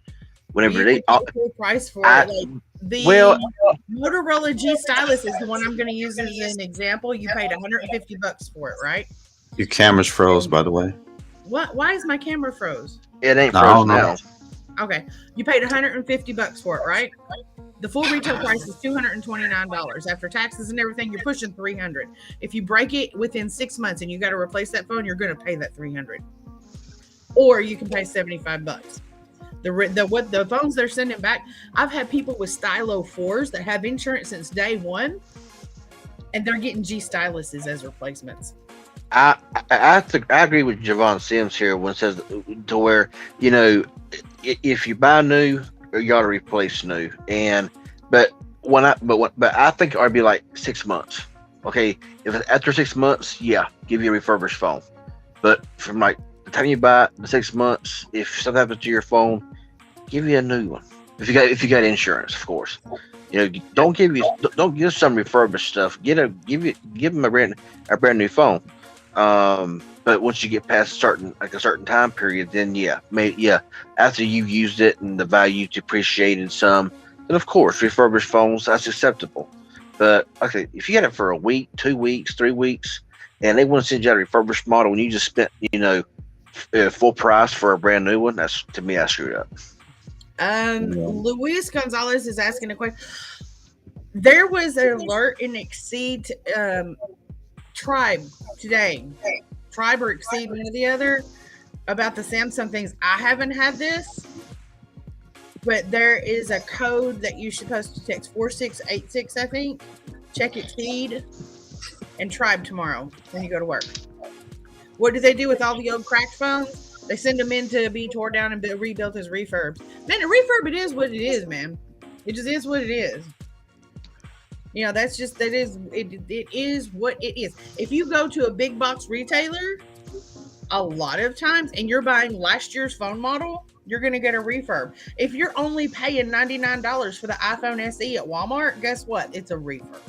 Whenever You it can pay full price for it. Like the Motorola G Stylus is the one I'm going to use as an example. You paid $150 for it, right? Your camera's froze, by the way. What? Why is my camera froze? it ain't I frozen don't know. now. Okay, you paid $150 for it, right? The full retail price is $229 after taxes and everything. You're pushing $300. If you break it within 6 months and you got to replace that phone, you're going to pay that $300. Or you can pay $75. The phones they're sending back, I've had people with Stylo 4s that have insurance since day one, and they're getting G Styluses as replacements. I agree with Javon Sims here when it says to where if you buy new, you got to replace new. But I think it ought to be like 6 months. Okay, if after 6 months, yeah, give you a refurbished phone. But from like the time you buy it, the 6 months, if something happens to your phone, give you a new one. If you got insurance, of course. Don't give some refurbished stuff. Give them a brand new phone. But once you get past a certain time period, then after you've used it and the value depreciated some, And of course, refurbished phones, that's acceptable. But okay, if you had it for a week, 2 weeks, 3 weeks, and they want to send you out a refurbished model, and you just spent, full price for a brand new one, that's to me, I screwed up. Luis Gonzalez is asking a question. There was an alert in Exceed Tribe today. Tribe or Exceed, one or the other, about the Samsung things. I haven't had this, but there is a code that you're supposed to text 4686, I think. Check Exceed and Tribe tomorrow when you go to work. What do they do with all the old cracked phones? They send them in to be torn down and be rebuilt as refurbs. Man, a refurb, it is what it is, man. It just is what it is. That's just, it is what it is. If you go to a big box retailer, a lot of times, and you're buying last year's phone model, you're going to get a refurb. If you're only paying $99 for the iPhone SE at Walmart, guess what? It's a refurb.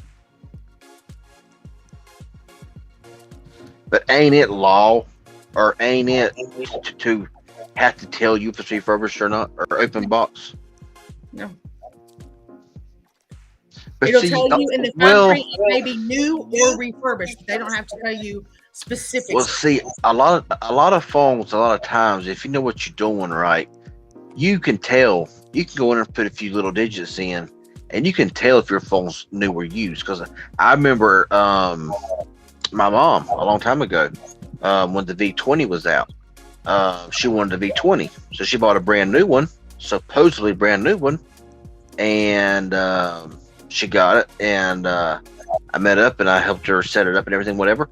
But ain't it law, or ain't it to have to tell you if it's refurbished or not, or open box? No. But It'll tell you in the well, print it may be new or refurbished. They don't have to tell you specifics. Well, see, a lot of phones, a lot of times, if you know what you're doing right, you can tell. You can go in and put a few little digits in, and you can tell if your phone's new or used. Because I remember my mom a long time ago, when the V20 was out, she wanted the V20, so she bought a brand new one, supposedly brand new one, and she got it, and I met up and I helped her set it up and everything, whatever.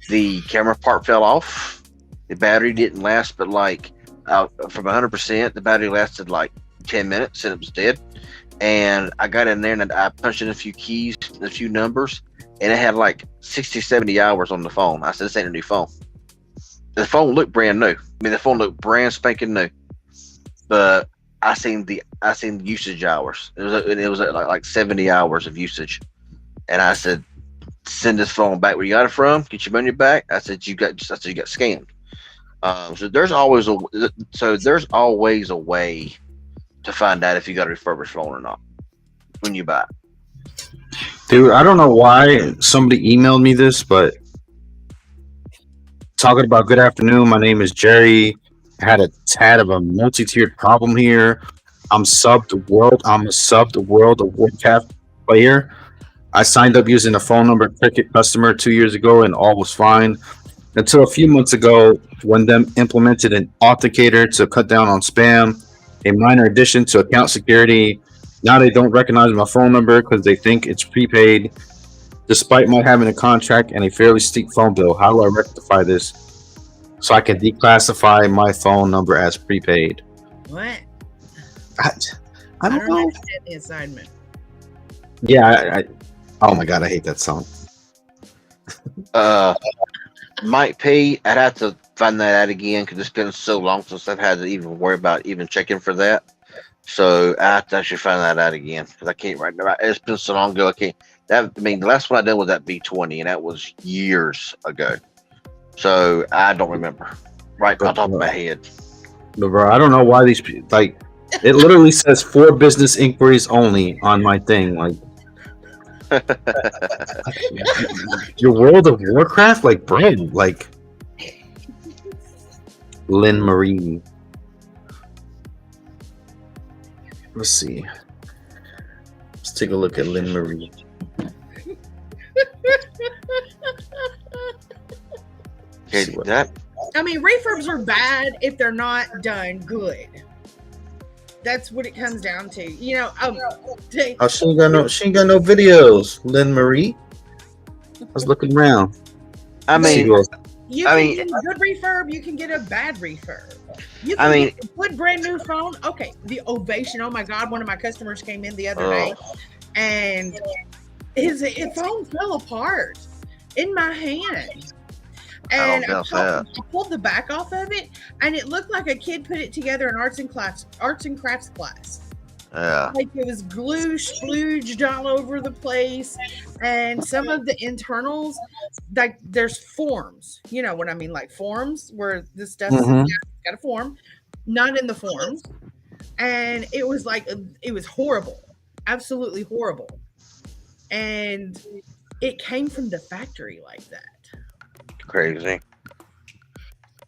The camera part fell off. The battery didn't last, but from 100%, the battery lasted like 10 minutes and it was dead. And I got in there and I punched in a few keys, a few numbers, and it had like 60, 70 hours on the phone. I said, this ain't a new phone. The phone looked brand new. I mean, the phone looked brand spanking new, but I seen the usage hours. It was like 70 hours of usage, and I said, send this phone back where you got it from. Get your money back. I said you got scammed. So there's always a way to find out if you got a refurbished phone or not when you buy it. Dude, I don't know why somebody emailed me this, but talking about good afternoon. My name is Jerry. I had a tad of a multi-tiered problem here. I'm a subbed World of Warcraft player. I signed up using a phone number Cricket customer 2 years ago, and all was fine until a few months ago when them implemented an authenticator to cut down on spam, a minor addition to account security. Now they don't recognize my phone number because they think it's prepaid, despite my having a contract and a fairly steep phone bill. How do I rectify this so I can declassify my phone number as prepaid? What? I don't know. understand the assignment. Yeah, oh my god, I hate that song. Mike P, I'd have to find that out again because it's been so long since I've had to even worry about even checking for that. So I have to actually find that out again because I can't right now. It's been so long ago. I can't. The last one I did was that V20, and that was years ago. So I don't remember right off the top of my head. But bro, I don't know why these people it literally says for business inquiries only on my thing. Like your World of Warcraft, brand, Lynn Marie. Let's see. Let's take a look at Lynn Marie. Okay, that. I mean, refurbs are bad if they're not done good. That's what it comes down to. She ain't got no videos, Lynn Marie. I was looking around. I mean, you can get a good refurb, you can get a bad refurb. You can get a good brand new phone. Okay, the Ovation. Oh my God, one of my customers came in the other day, and his phone fell apart in my hand. And I pulled the back off of it, and it looked like a kid put it together in arts and crafts class. Yeah. Like it was glue splooged all over the place, and some of the internals, like there's forms. You know what I mean? Like forms where this stuff got a form, not in the forms, and it was horrible. absolutely horrible. And it came from the factory like that. Crazy.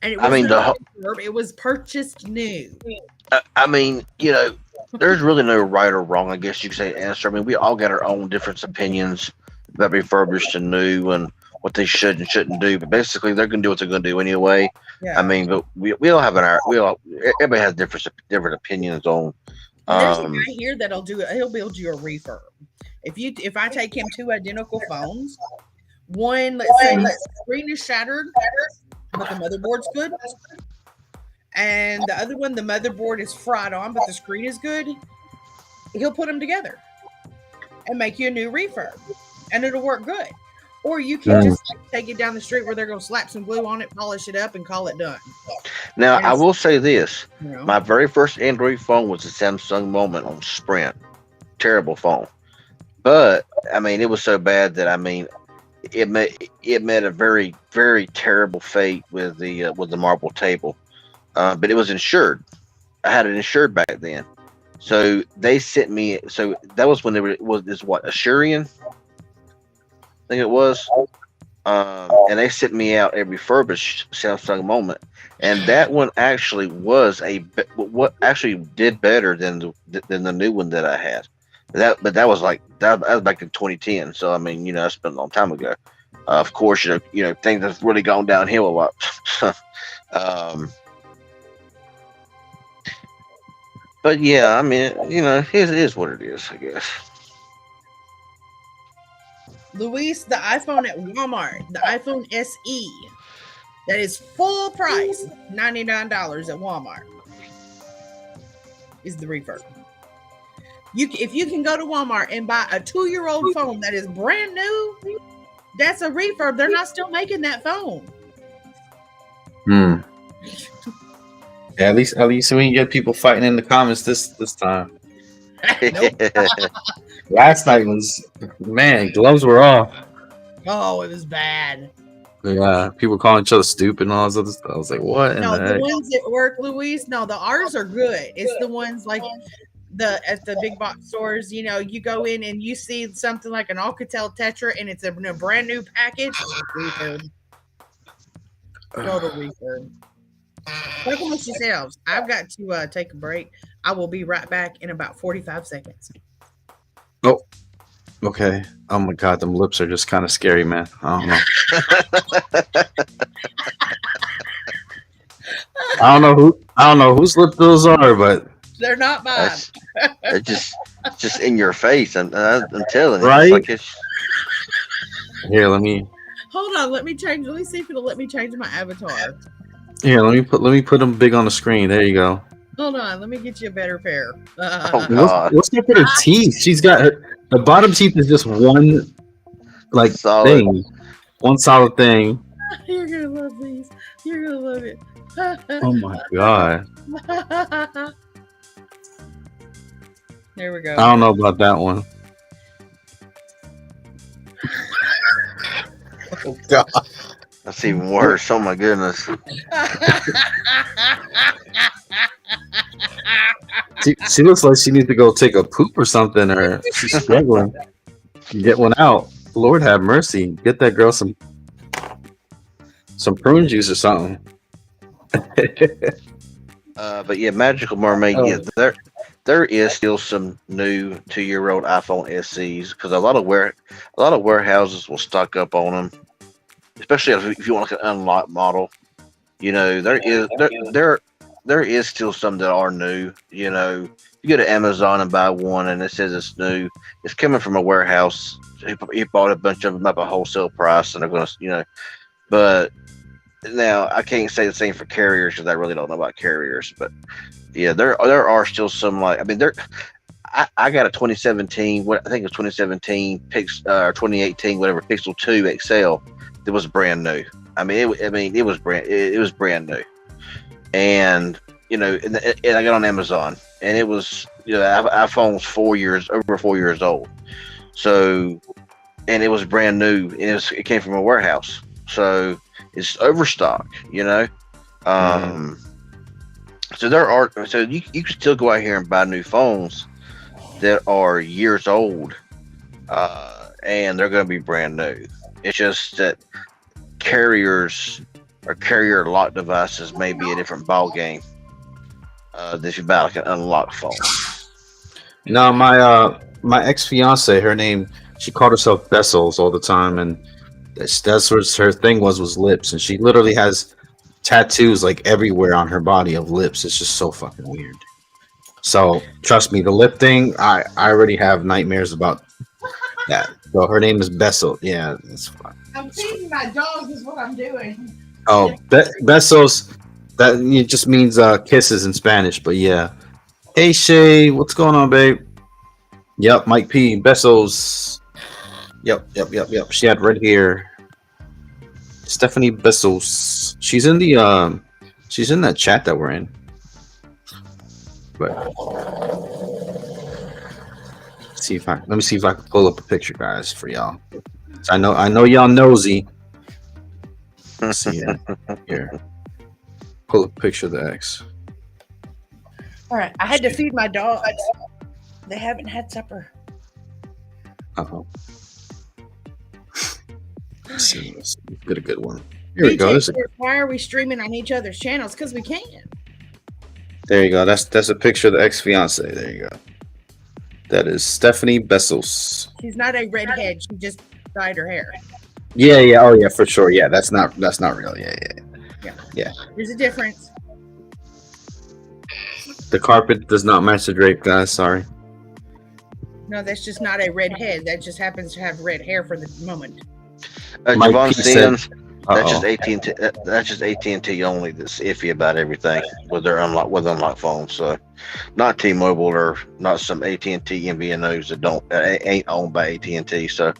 And it I was mean, not it was purchased new. I mean, there's really no right or wrong, I guess you could say, answer. I mean, we all got our own different opinions about refurbished and new and what they should and shouldn't do. But basically, they're going to do what they're going to do anyway. Yeah. I mean, but we all have everybody has different opinions on. There's a guy here that'll he'll build you a refurb. If I take him two identical phones, one, let's say the screen is shattered, but the motherboard's good. And the other one, the motherboard is fried on, but the screen is good. He'll put them together and make you a new refurb, and it'll work good. Or you can just take it down the street where they're going to slap some glue on it, polish it up, and call it done. Now, I will say this. You know, My very first Android phone was a Samsung Moment on Sprint. Terrible phone. But, I mean, it was so bad that, I mean, it met a very, very terrible fate with the marble table. But it was insured. I had it insured back then. So they sent me. So that was when Assurian? I think it was. And they sent me out a refurbished Samsung Moment, and that one actually was what actually did better than the new one that I had. But that was back in 2010. So I mean, that's been a long time ago. Of course, things have really gone downhill a lot. But yeah, I mean, it is what it is, I guess. Luis, the iPhone at Walmart, the iPhone SE, that is full price, $99 at Walmart, is the refurb. If you can go to Walmart and buy a 2-year-old phone that is brand new, that's a refurb. They're not still making that phone. Yeah, at least we can get people fighting in the comments this time. Last night was, man, gloves were off. Oh, it was bad. Yeah, people calling each other stupid and all this other stuff. I was like, what? No, the ones at work, Luis. No, ours are good. It's the ones like at the big box stores. You go in and you see something like an Alcatel Tetra, and it's a brand new package. Refurb. Total refurb. Look amongst yourselves. I've got to take a break. I will be right back in about 45 seconds. Oh, okay. Oh my God, them lips are just kind of scary, man. I don't know. I don't know whose lip those are, but they're not mine. They're just in your face. I'm telling you, right? Here, hold on. Let me change. Let me see if it'll let me change my avatar. Here, let me put them big on the screen. There you go. Hold on, let me get you a better pair. Oh God! What's up with her teeth? She's got the bottom teeth is just one solid thing, one solid thing. You're gonna love these. You're gonna love it. Oh my God! There we go. I don't know about that one. Oh God! That's even worse. Oh my goodness! She looks like she needs to go take a poop or something, or she's struggling. Get one out. Lord have mercy. Get that girl some prune juice or something. But yeah, Magical Mermaid. Oh. Yeah, there is still some new 2-year-old iPhone SEs because a lot of warehouses will stock up on them, especially if you want like an unlocked model. There is still some that are new. You go to Amazon and buy one and it says it's new. It's coming from a warehouse. He bought a bunch of them up at wholesale price, and they're going to, But now I can't say the same for carriers because I really don't know about carriers. But yeah, there are still some I got a 2017. What I think it was 2017 or 2018, whatever, Pixel 2 XL. That was brand new. It was brand new. And and I got on Amazon, and it was iPhone's over 4 years old, so, and it was brand new, and it came from a warehouse, so it's overstocked, So you can still go out here and buy new phones, that are years old, and they're going to be brand new. It's just that carriers or carrier lock devices may be a different ball game than if you buy like an unlocked phone. No, my ex fiance, her name, she called herself Vessels all the time, and that's what her thing was lips, and she literally has tattoos like everywhere on her body of lips. It's just so fucking weird. So trust me, the lip thing, I already have nightmares about that. So her name is Bessel. Yeah, that's fine. I'm feeding my dogs is what I'm doing. Oh, Besos. That it just means kisses in Spanish. But yeah. Hey Shay, what's going on, babe? Yep, Mike P. Besos. Yep. She had red hair. Stephanie Besos. She's in the she's in that chat that we're in. But let me see if I can pull up a picture, guys, for y'all. So I know y'all nosy. Let's see here. Pull up a picture of the ex. All right, I had to feed my dogs. They haven't had supper. Uh-oh. Let's see. Let's get a good one. Here we go. Why are we streaming on each other's channels? Because we can. There you go. That's a picture of the ex-fiance. There you go. That is Stephanie Bessos. She's not a redhead. She just dyed her hair. Yeah. Oh, yeah, for sure. Yeah, that's not real. Yeah. There's a difference. The carpet does not match the drape, guys. Sorry. No, that's just not a redhead. That just happens to have red hair for the moment. Javon Stevens, that's Uh-oh. just AT&T. That's just AT&T only. That's iffy about everything with their unlocked phones. So, not T-Mobile or not some AT&T MVNOs that ain't owned by AT&T. So,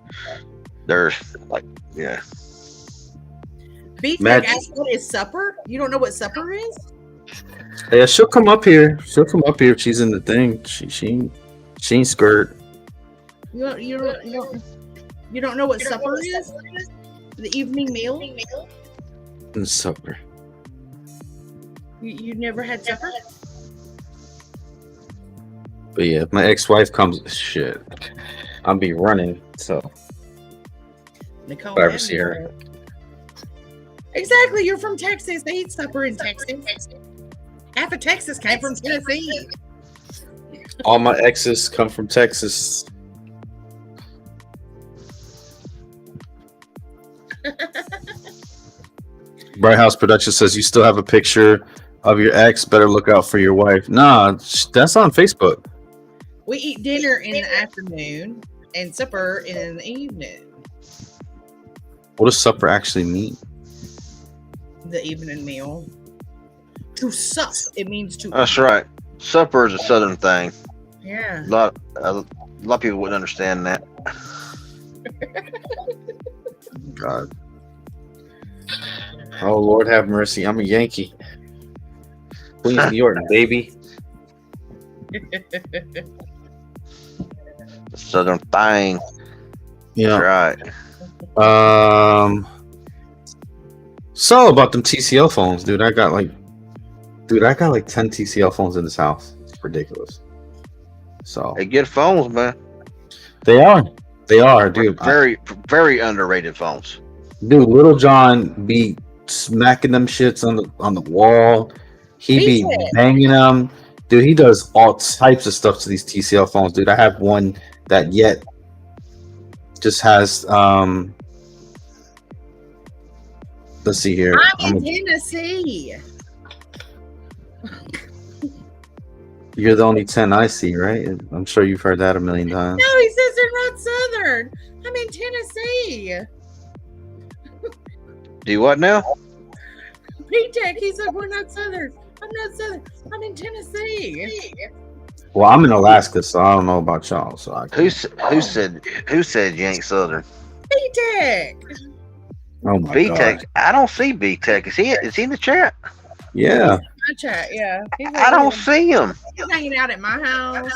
there's like, yeah. B-Tech asked, what is supper? You don't know what supper is? Yeah, she'll come up here. If she's in the thing. She ain't scared. You don't know what supper is? The evening meal? And supper. You never had supper? But yeah, if my ex-wife comes, shit, I'll be running. So Nicole, if I ever see her. Exactly, you're from Texas. They eat supper in Texas. Half of Texas came from Tennessee. All my exes come from Texas. Bright House Production says you still have a picture of your ex. Better look out for your wife. Nah, that's on Facebook. We eat dinner in the afternoon and supper in the evening. What does supper actually mean? The evening meal. To sup, it means to. That's right. Supper is a Southern thing. Yeah. A lot of people wouldn't understand that. God. Oh, Lord have mercy. I'm a Yankee. Queens, New York, baby. Southern thing. Yeah. That's right. So about them TCL phones, dude. I got like 10 TCL phones in this house. It's ridiculous. So They get phones, man. They are, dude. Very underrated phones. Dude, Little John be smacking them shits on the wall. He be banging them. Dude, he does all types of stuff to these TCL phones, dude. I have one that yet just has let's see here. I'm in Tennessee. You're the only 10 I see, right? I'm sure you've heard that a million times. No, he says they're not Southern. I'm in Tennessee. Do what now? P-Tech, he said we're not Southern. I'm not Southern. I'm in Tennessee. Well, I'm in Alaska, so I don't know about y'all. So who said you ain't Southern? B-Tech. Oh my B-Tech. God. I don't see B-Tech. Is he in the chat? Yeah. My chat, yeah. I don't see him. He's hanging out at my house.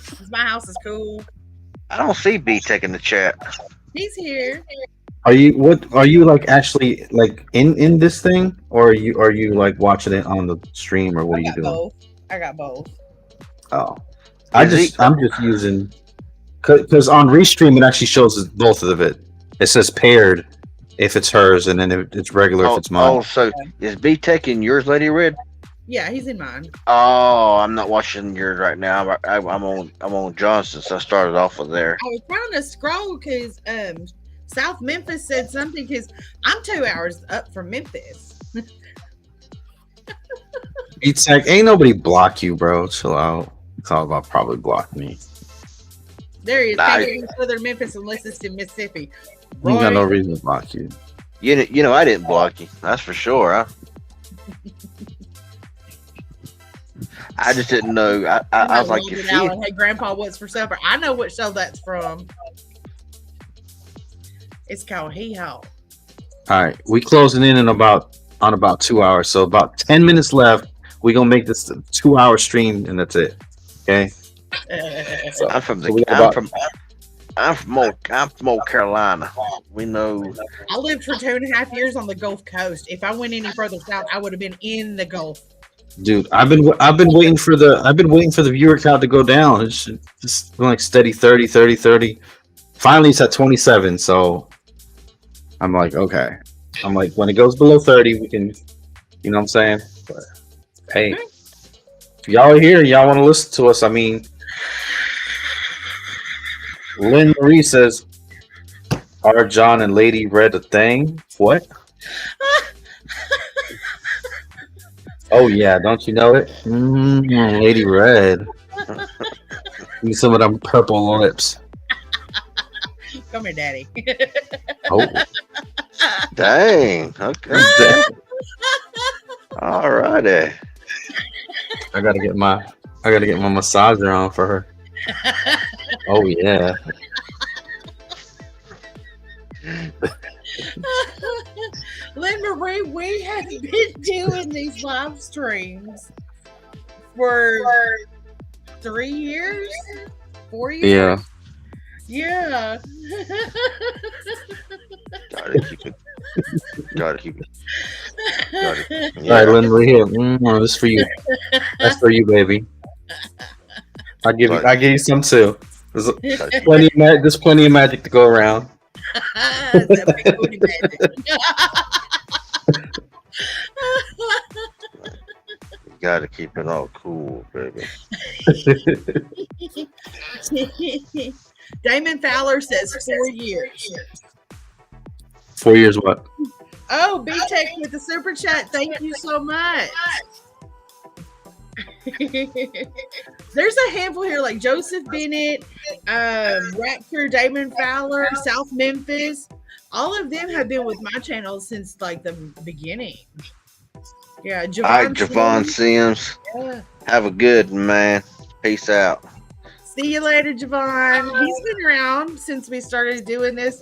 'Cause my house is cool. I don't see B-Tech in the chat. He's here. Are you like actually like in this thing, or are you like watching it on the stream, or what are you doing? Both. I got both. Oh, I'm just using because on Restream it actually shows us both of it. It says paired if it's hers, and then it's regular if it's mine. Oh, so is B Tech in yours, Lady Red? Yeah, he's in mine. Oh, I'm not watching yours right now. I'm on Johnson's. So I started off with there. I was trying to scroll because South Memphis said something because I'm 2 hours up from Memphis. It's like ain't nobody block you, bro. Chill out. It's all about probably block me. There he is. Nah, Can't get any further than Memphis unless it's in Mississippi. You got no Roy, reason to block you. You know I didn't block you. That's for sure. I just didn't know. I was like, if you, hey, Grandpa, what's for supper? I know what show that's from. It's called Hee Haw. All right, we closing in about 2 hours, so about 10 minutes left. We gonna make this a 2 hour stream, and that's it. Okay. So, I'm from so we got I'm from Old Carolina. We know. I lived for 2.5 years on the Gulf Coast. If I went any further south, I would have been in the Gulf. dude, I've been waiting for the viewer count to go down. It's just been like steady 30. Finally, it's at 27. So I'm like, okay. I'm like, when it goes below 30, we can, you know what I'm saying? But hey, if y'all are here, y'all want to listen to us. I mean, Lynn Marie says, "Are John and Lady Red a thing?" What? Oh yeah, don't you know it? Lady Red. Need some of them purple lips. Come here, Daddy. Oh, Dang. Okay. All righty. I gotta get my massager on for her. Oh yeah. Lynn Marie, we have been doing these live streams for 3 years, 4 years. Yeah. Yeah. Gotta keep it. Gotta keep it. All right, Lynn Marie, here. This is for you. That's for you, baby. I give you some too. There's plenty of magic to go around. That big booty magic. Gotta keep it all cool, baby. Damon Fowler says 4 years. 4 years what? Oh, B-Tech with the super chat. Thank you so much. There's a handful here like Joseph Bennett, Raptor, Damon Fowler, South Memphis. All of them have been with my channel since like the beginning. Yeah, All right, Javon Sims. Yeah. Have a good one, man. Peace out. See you later, Javon. He's been around since we started doing this.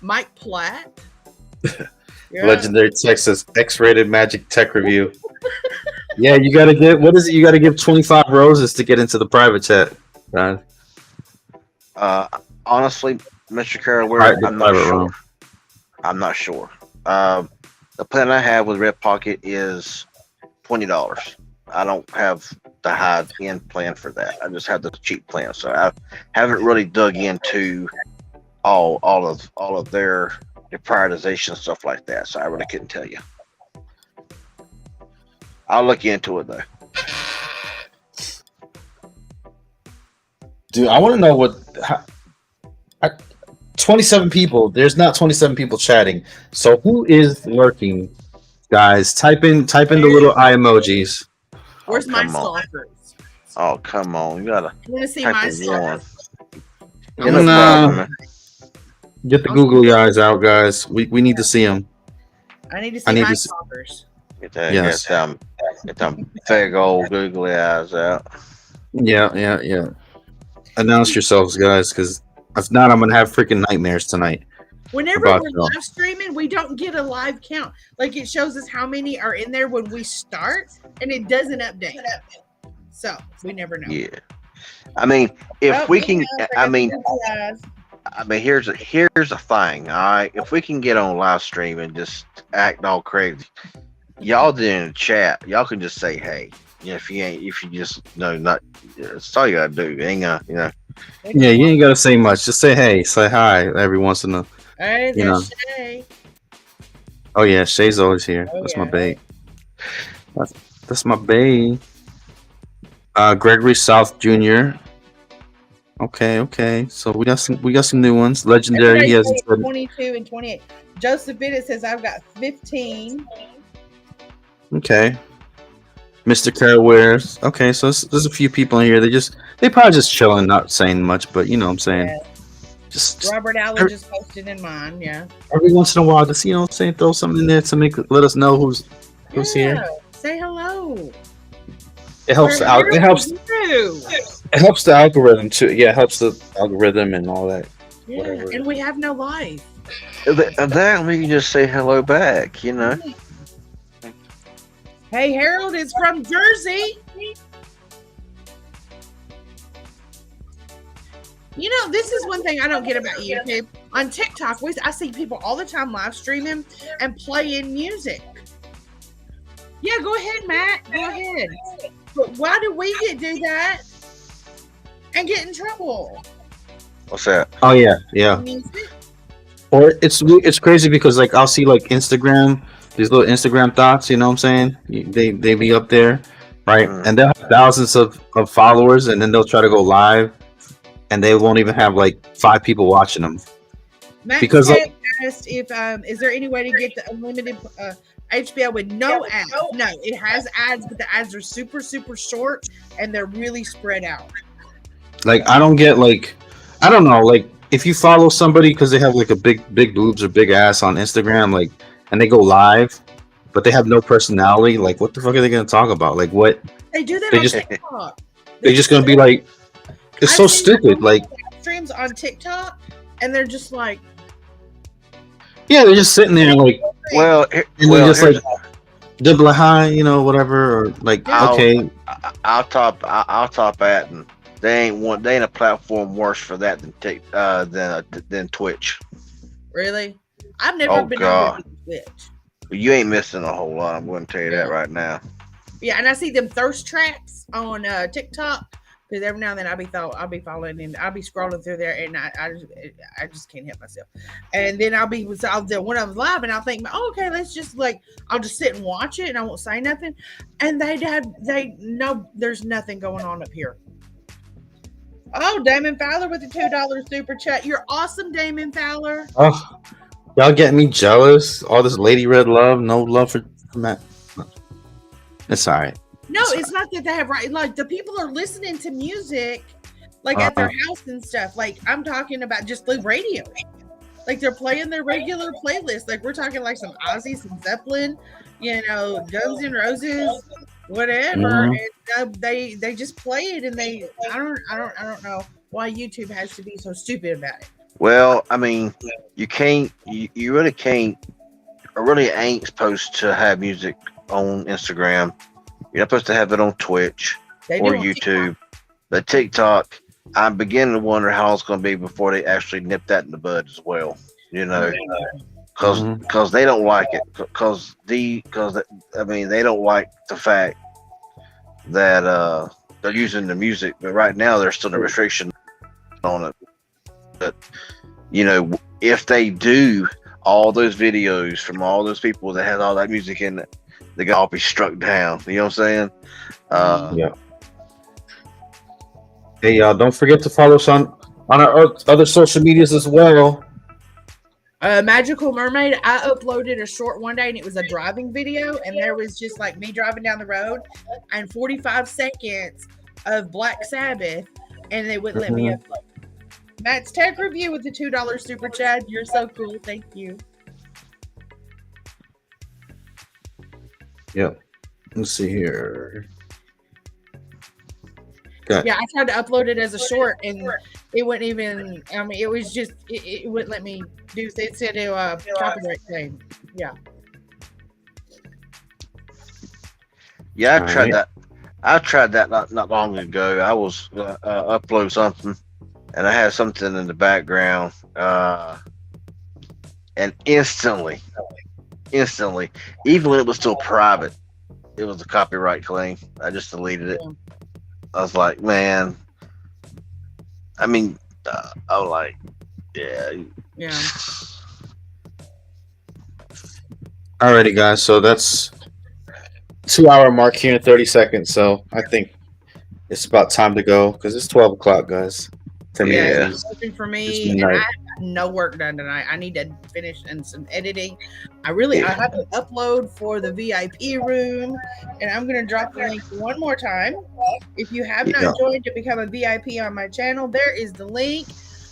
Mike Platt. Yeah. Legendary Texas X-rated Magic Tech Review. Yeah, you gotta get, what is it? You gotta give 25 roses to get into the private chat, Ryan. Honestly, Mr. Carroll, I'm not sure. I'm not sure. The plan I have with Red Pocket is $20. I don't have the high end plan for that. I just have the cheap plan. So I haven't really dug into all of their prioritization and stuff like that. So I really couldn't tell you. I'll look into it though. Dude, I want to know what 27 people. There's not 27 people chatting. So who is lurking, guys? Type in the little eye emojis. Where's my come on. stalkers? Oh, come on. You gotta I want to see type my in stalkers. one. No problem, man. Get the googly eyes out, guys. We need to see them. I need to see my stalkers. Get that, Yes. get them big old googly eyes out. Yeah. Announce yourselves, guys, because if not, I'm gonna have freaking nightmares tonight. Whenever we're live streaming, we don't get a live count. Like it shows us how many are in there when we start, and it doesn't update. So we never know. Yeah. I mean, if we can, I mean, here's a thing. All right, if we can get on live stream and just act all crazy, y'all did in the chat. Y'all can just say hey. Yeah, if you just not. That's all you gotta do. You ain't gonna, Yeah, you ain't gotta say much. Just say hey, say hi every once in a. Hey, You know. there's Shay. Oh yeah, Shay's always here. Oh, That's yeah. my babe. That's my babe. Gregory South Jr. Okay. So we got some new ones. Legendary. He has Everybody's saying 22 and 28. Joseph Bennett says I've got 15. okay. Mr. Carewares. Okay, so there's a few people in here. They probably just chilling, not saying much, but you know what I'm saying. Yeah. Just Robert Allen just posted in mine. Yeah. every once in a while, just what I'm saying, throw something in there to let us know who's here. Say hello. It helps We're out. here It helps. for you. It helps the algorithm too. Yeah, it helps the algorithm and all that. Yeah, Whatever. and we have no life. That we can just say hello back. Hey, Harold is from Jersey. This is one thing I don't get about YouTube. On TikTok, I see people all the time live streaming and playing music. Yeah, go ahead, Matt. Go ahead. But why do we do that and get in trouble? What's that? Oh yeah. Music? Or it's crazy because like I'll see like Instagram, these little Instagram thoughts. You know what I'm saying? They be up there, right? And they'll have thousands of followers, and then they'll try to go live, and they won't even have like 5 people watching them. Matt Because asked if is there any way to get the unlimited HBO with no ads? No, it has ads, but the ads are super, super short and they're really spread out. like I don't get like I don't know like if you follow somebody because they have like a big boobs or big ass on Instagram like and they go live, but they have no personality. Like what the fuck are they gonna talk about? Like what? They do that They on just- TikTok. They're just gonna be like, it's so stupid. Like streams on TikTok, and they're just like, yeah, they're just sitting there like. Well, And they're just like, they'll be like, hi, whatever, or like, okay. I'll top at, and they ain't a platform worse for that than Twitch. Really? I've never been over to Twitch. You ain't missing a whole lot. I'm going to tell you that right now. Yeah, and I see them thirst traps on TikTok because every now and then I'll be following and I'll be scrolling through there and I just can't help myself. And then I'll do when I'm live and I'll think, oh, okay, let's just I'll just sit and watch it and I won't say nothing. And they know there's nothing going on up here. Oh, Damon Fowler with the $2 super chat. You're awesome, Damon Fowler. Oh, y'all getting me jealous. All this Lady Red love, no love for Matt. It's all right. No, it's not that they have right. Like the people are listening to music, like at their house and stuff. Like I'm talking about just the radio. Like they're playing their regular playlist. Like we're talking like some Ozzy, some Zeppelin, Guns N' Roses, whatever. Mm-hmm. And they just play it, and I don't know why YouTube has to be so stupid about it. Well, I mean, you really can't, or really ain't supposed to have music on Instagram. You're not supposed to have it on Twitch or YouTube. But TikTok, I'm beginning to wonder how it's going to be before they actually nip that in the bud as well. Because they don't like it. Because they don't like the fact that they're using the music, but right now there's still a restriction on it. But if they do all those videos from all those people that had all that music in it, they got all be struck down. You know what I'm saying? Yeah. Hey, y'all, don't forget to follow us on our other social medias as well. Magical Mermaid, I uploaded a short one day and it was a driving video, and there was just like me driving down the road and 45 seconds of Black Sabbath, and they wouldn't let me upload. Matt's Tech Review with the $2 super chat. You're so cool. Thank you. Yep. Let's see here. Yeah, I tried to upload it as a short, and it wouldn't even. I mean, it was just it wouldn't let me do. It said a copyright claim. Yeah. Yeah, I tried that. I tried that not long ago. I was upload something, and I had something in the background, and instantly instantly, even when it was still private. It was a copyright claim. I just deleted it. I was like, man. I mean, I was like, yeah. Yeah. Alrighty, guys. So that's 2 hour mark here in 30 seconds. So I think it's about time to go because it's 12 o'clock, guys. To me, Yeah. at It's least. working for It's me, and I midnight. have no work done tonight. I need to finish and some editing. I have to upload for the VIP room, and I'm gonna drop the link one more time. If you have not Yeah. joined to become a VIP on my channel, there is the link.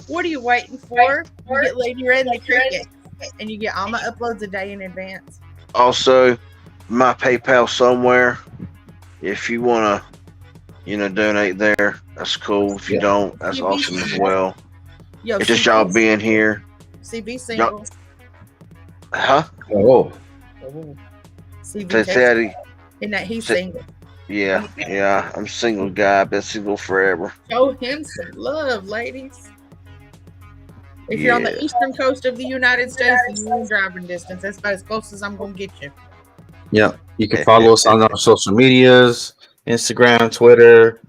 What are you waiting for? You get Lady Red and the Cricket, and you get all my uploads a day in advance. Also, my PayPal somewhere. If you wanna, donate there, that's cool. If you Yeah. don't, that's CV awesome as single. well. Yo, It's just y'all being here. CV single. Huh? Oh, CV Say text. Daddy. And that he's Say- single. Yeah. I'm single guy. Been single forever. Show him some love, ladies. If you're on the Yeah. eastern coast of the United States, you're in driving distance. That's about as close as I'm gonna get you. yeah. You can follow us on our social medias, Instagram, Twitter,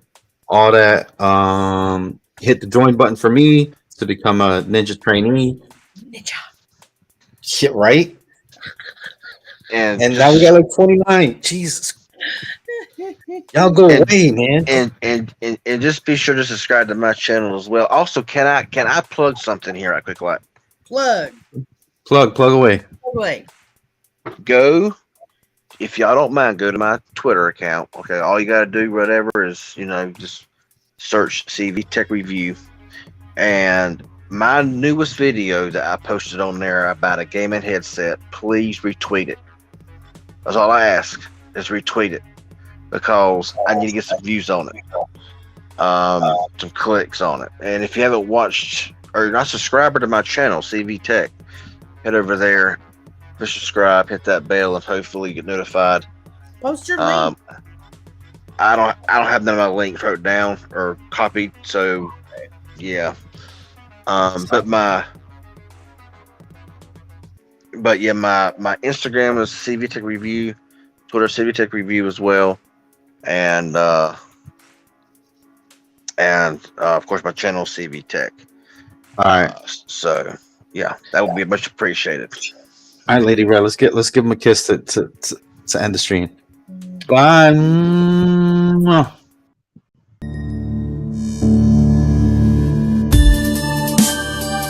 all that. Hit the join button for me to become a ninja trainee. Ninja. Shit, right? And Now we got like 29. Jesus, y'all go And- away, man. and just be sure to subscribe to my channel as well. Also, can I plug something here right quick? Like, Plug. Plug away. Wait. go, if y'all don't mind, go to my Twitter account. Okay, all you gotta do, whatever, is just search CV Tech Review, and my newest video that I posted on there about a gaming headset. Please retweet it. That's all I ask, is retweet it, because I need to get some views on it, some clicks on it. And if you haven't watched or you're not a subscriber to my channel, CV Tech, head over there, subscribe, hit that bell, and hopefully get notified. Post your link. I don't have none of my links wrote down or copied, so yeah. But my Instagram is CV Tech Review, Twitter CV Tech Review as well, and of course my channel CV Tech. All right. So yeah, that would be much appreciated. All right, Lady Red, let's give him a kiss to end the stream. Bye.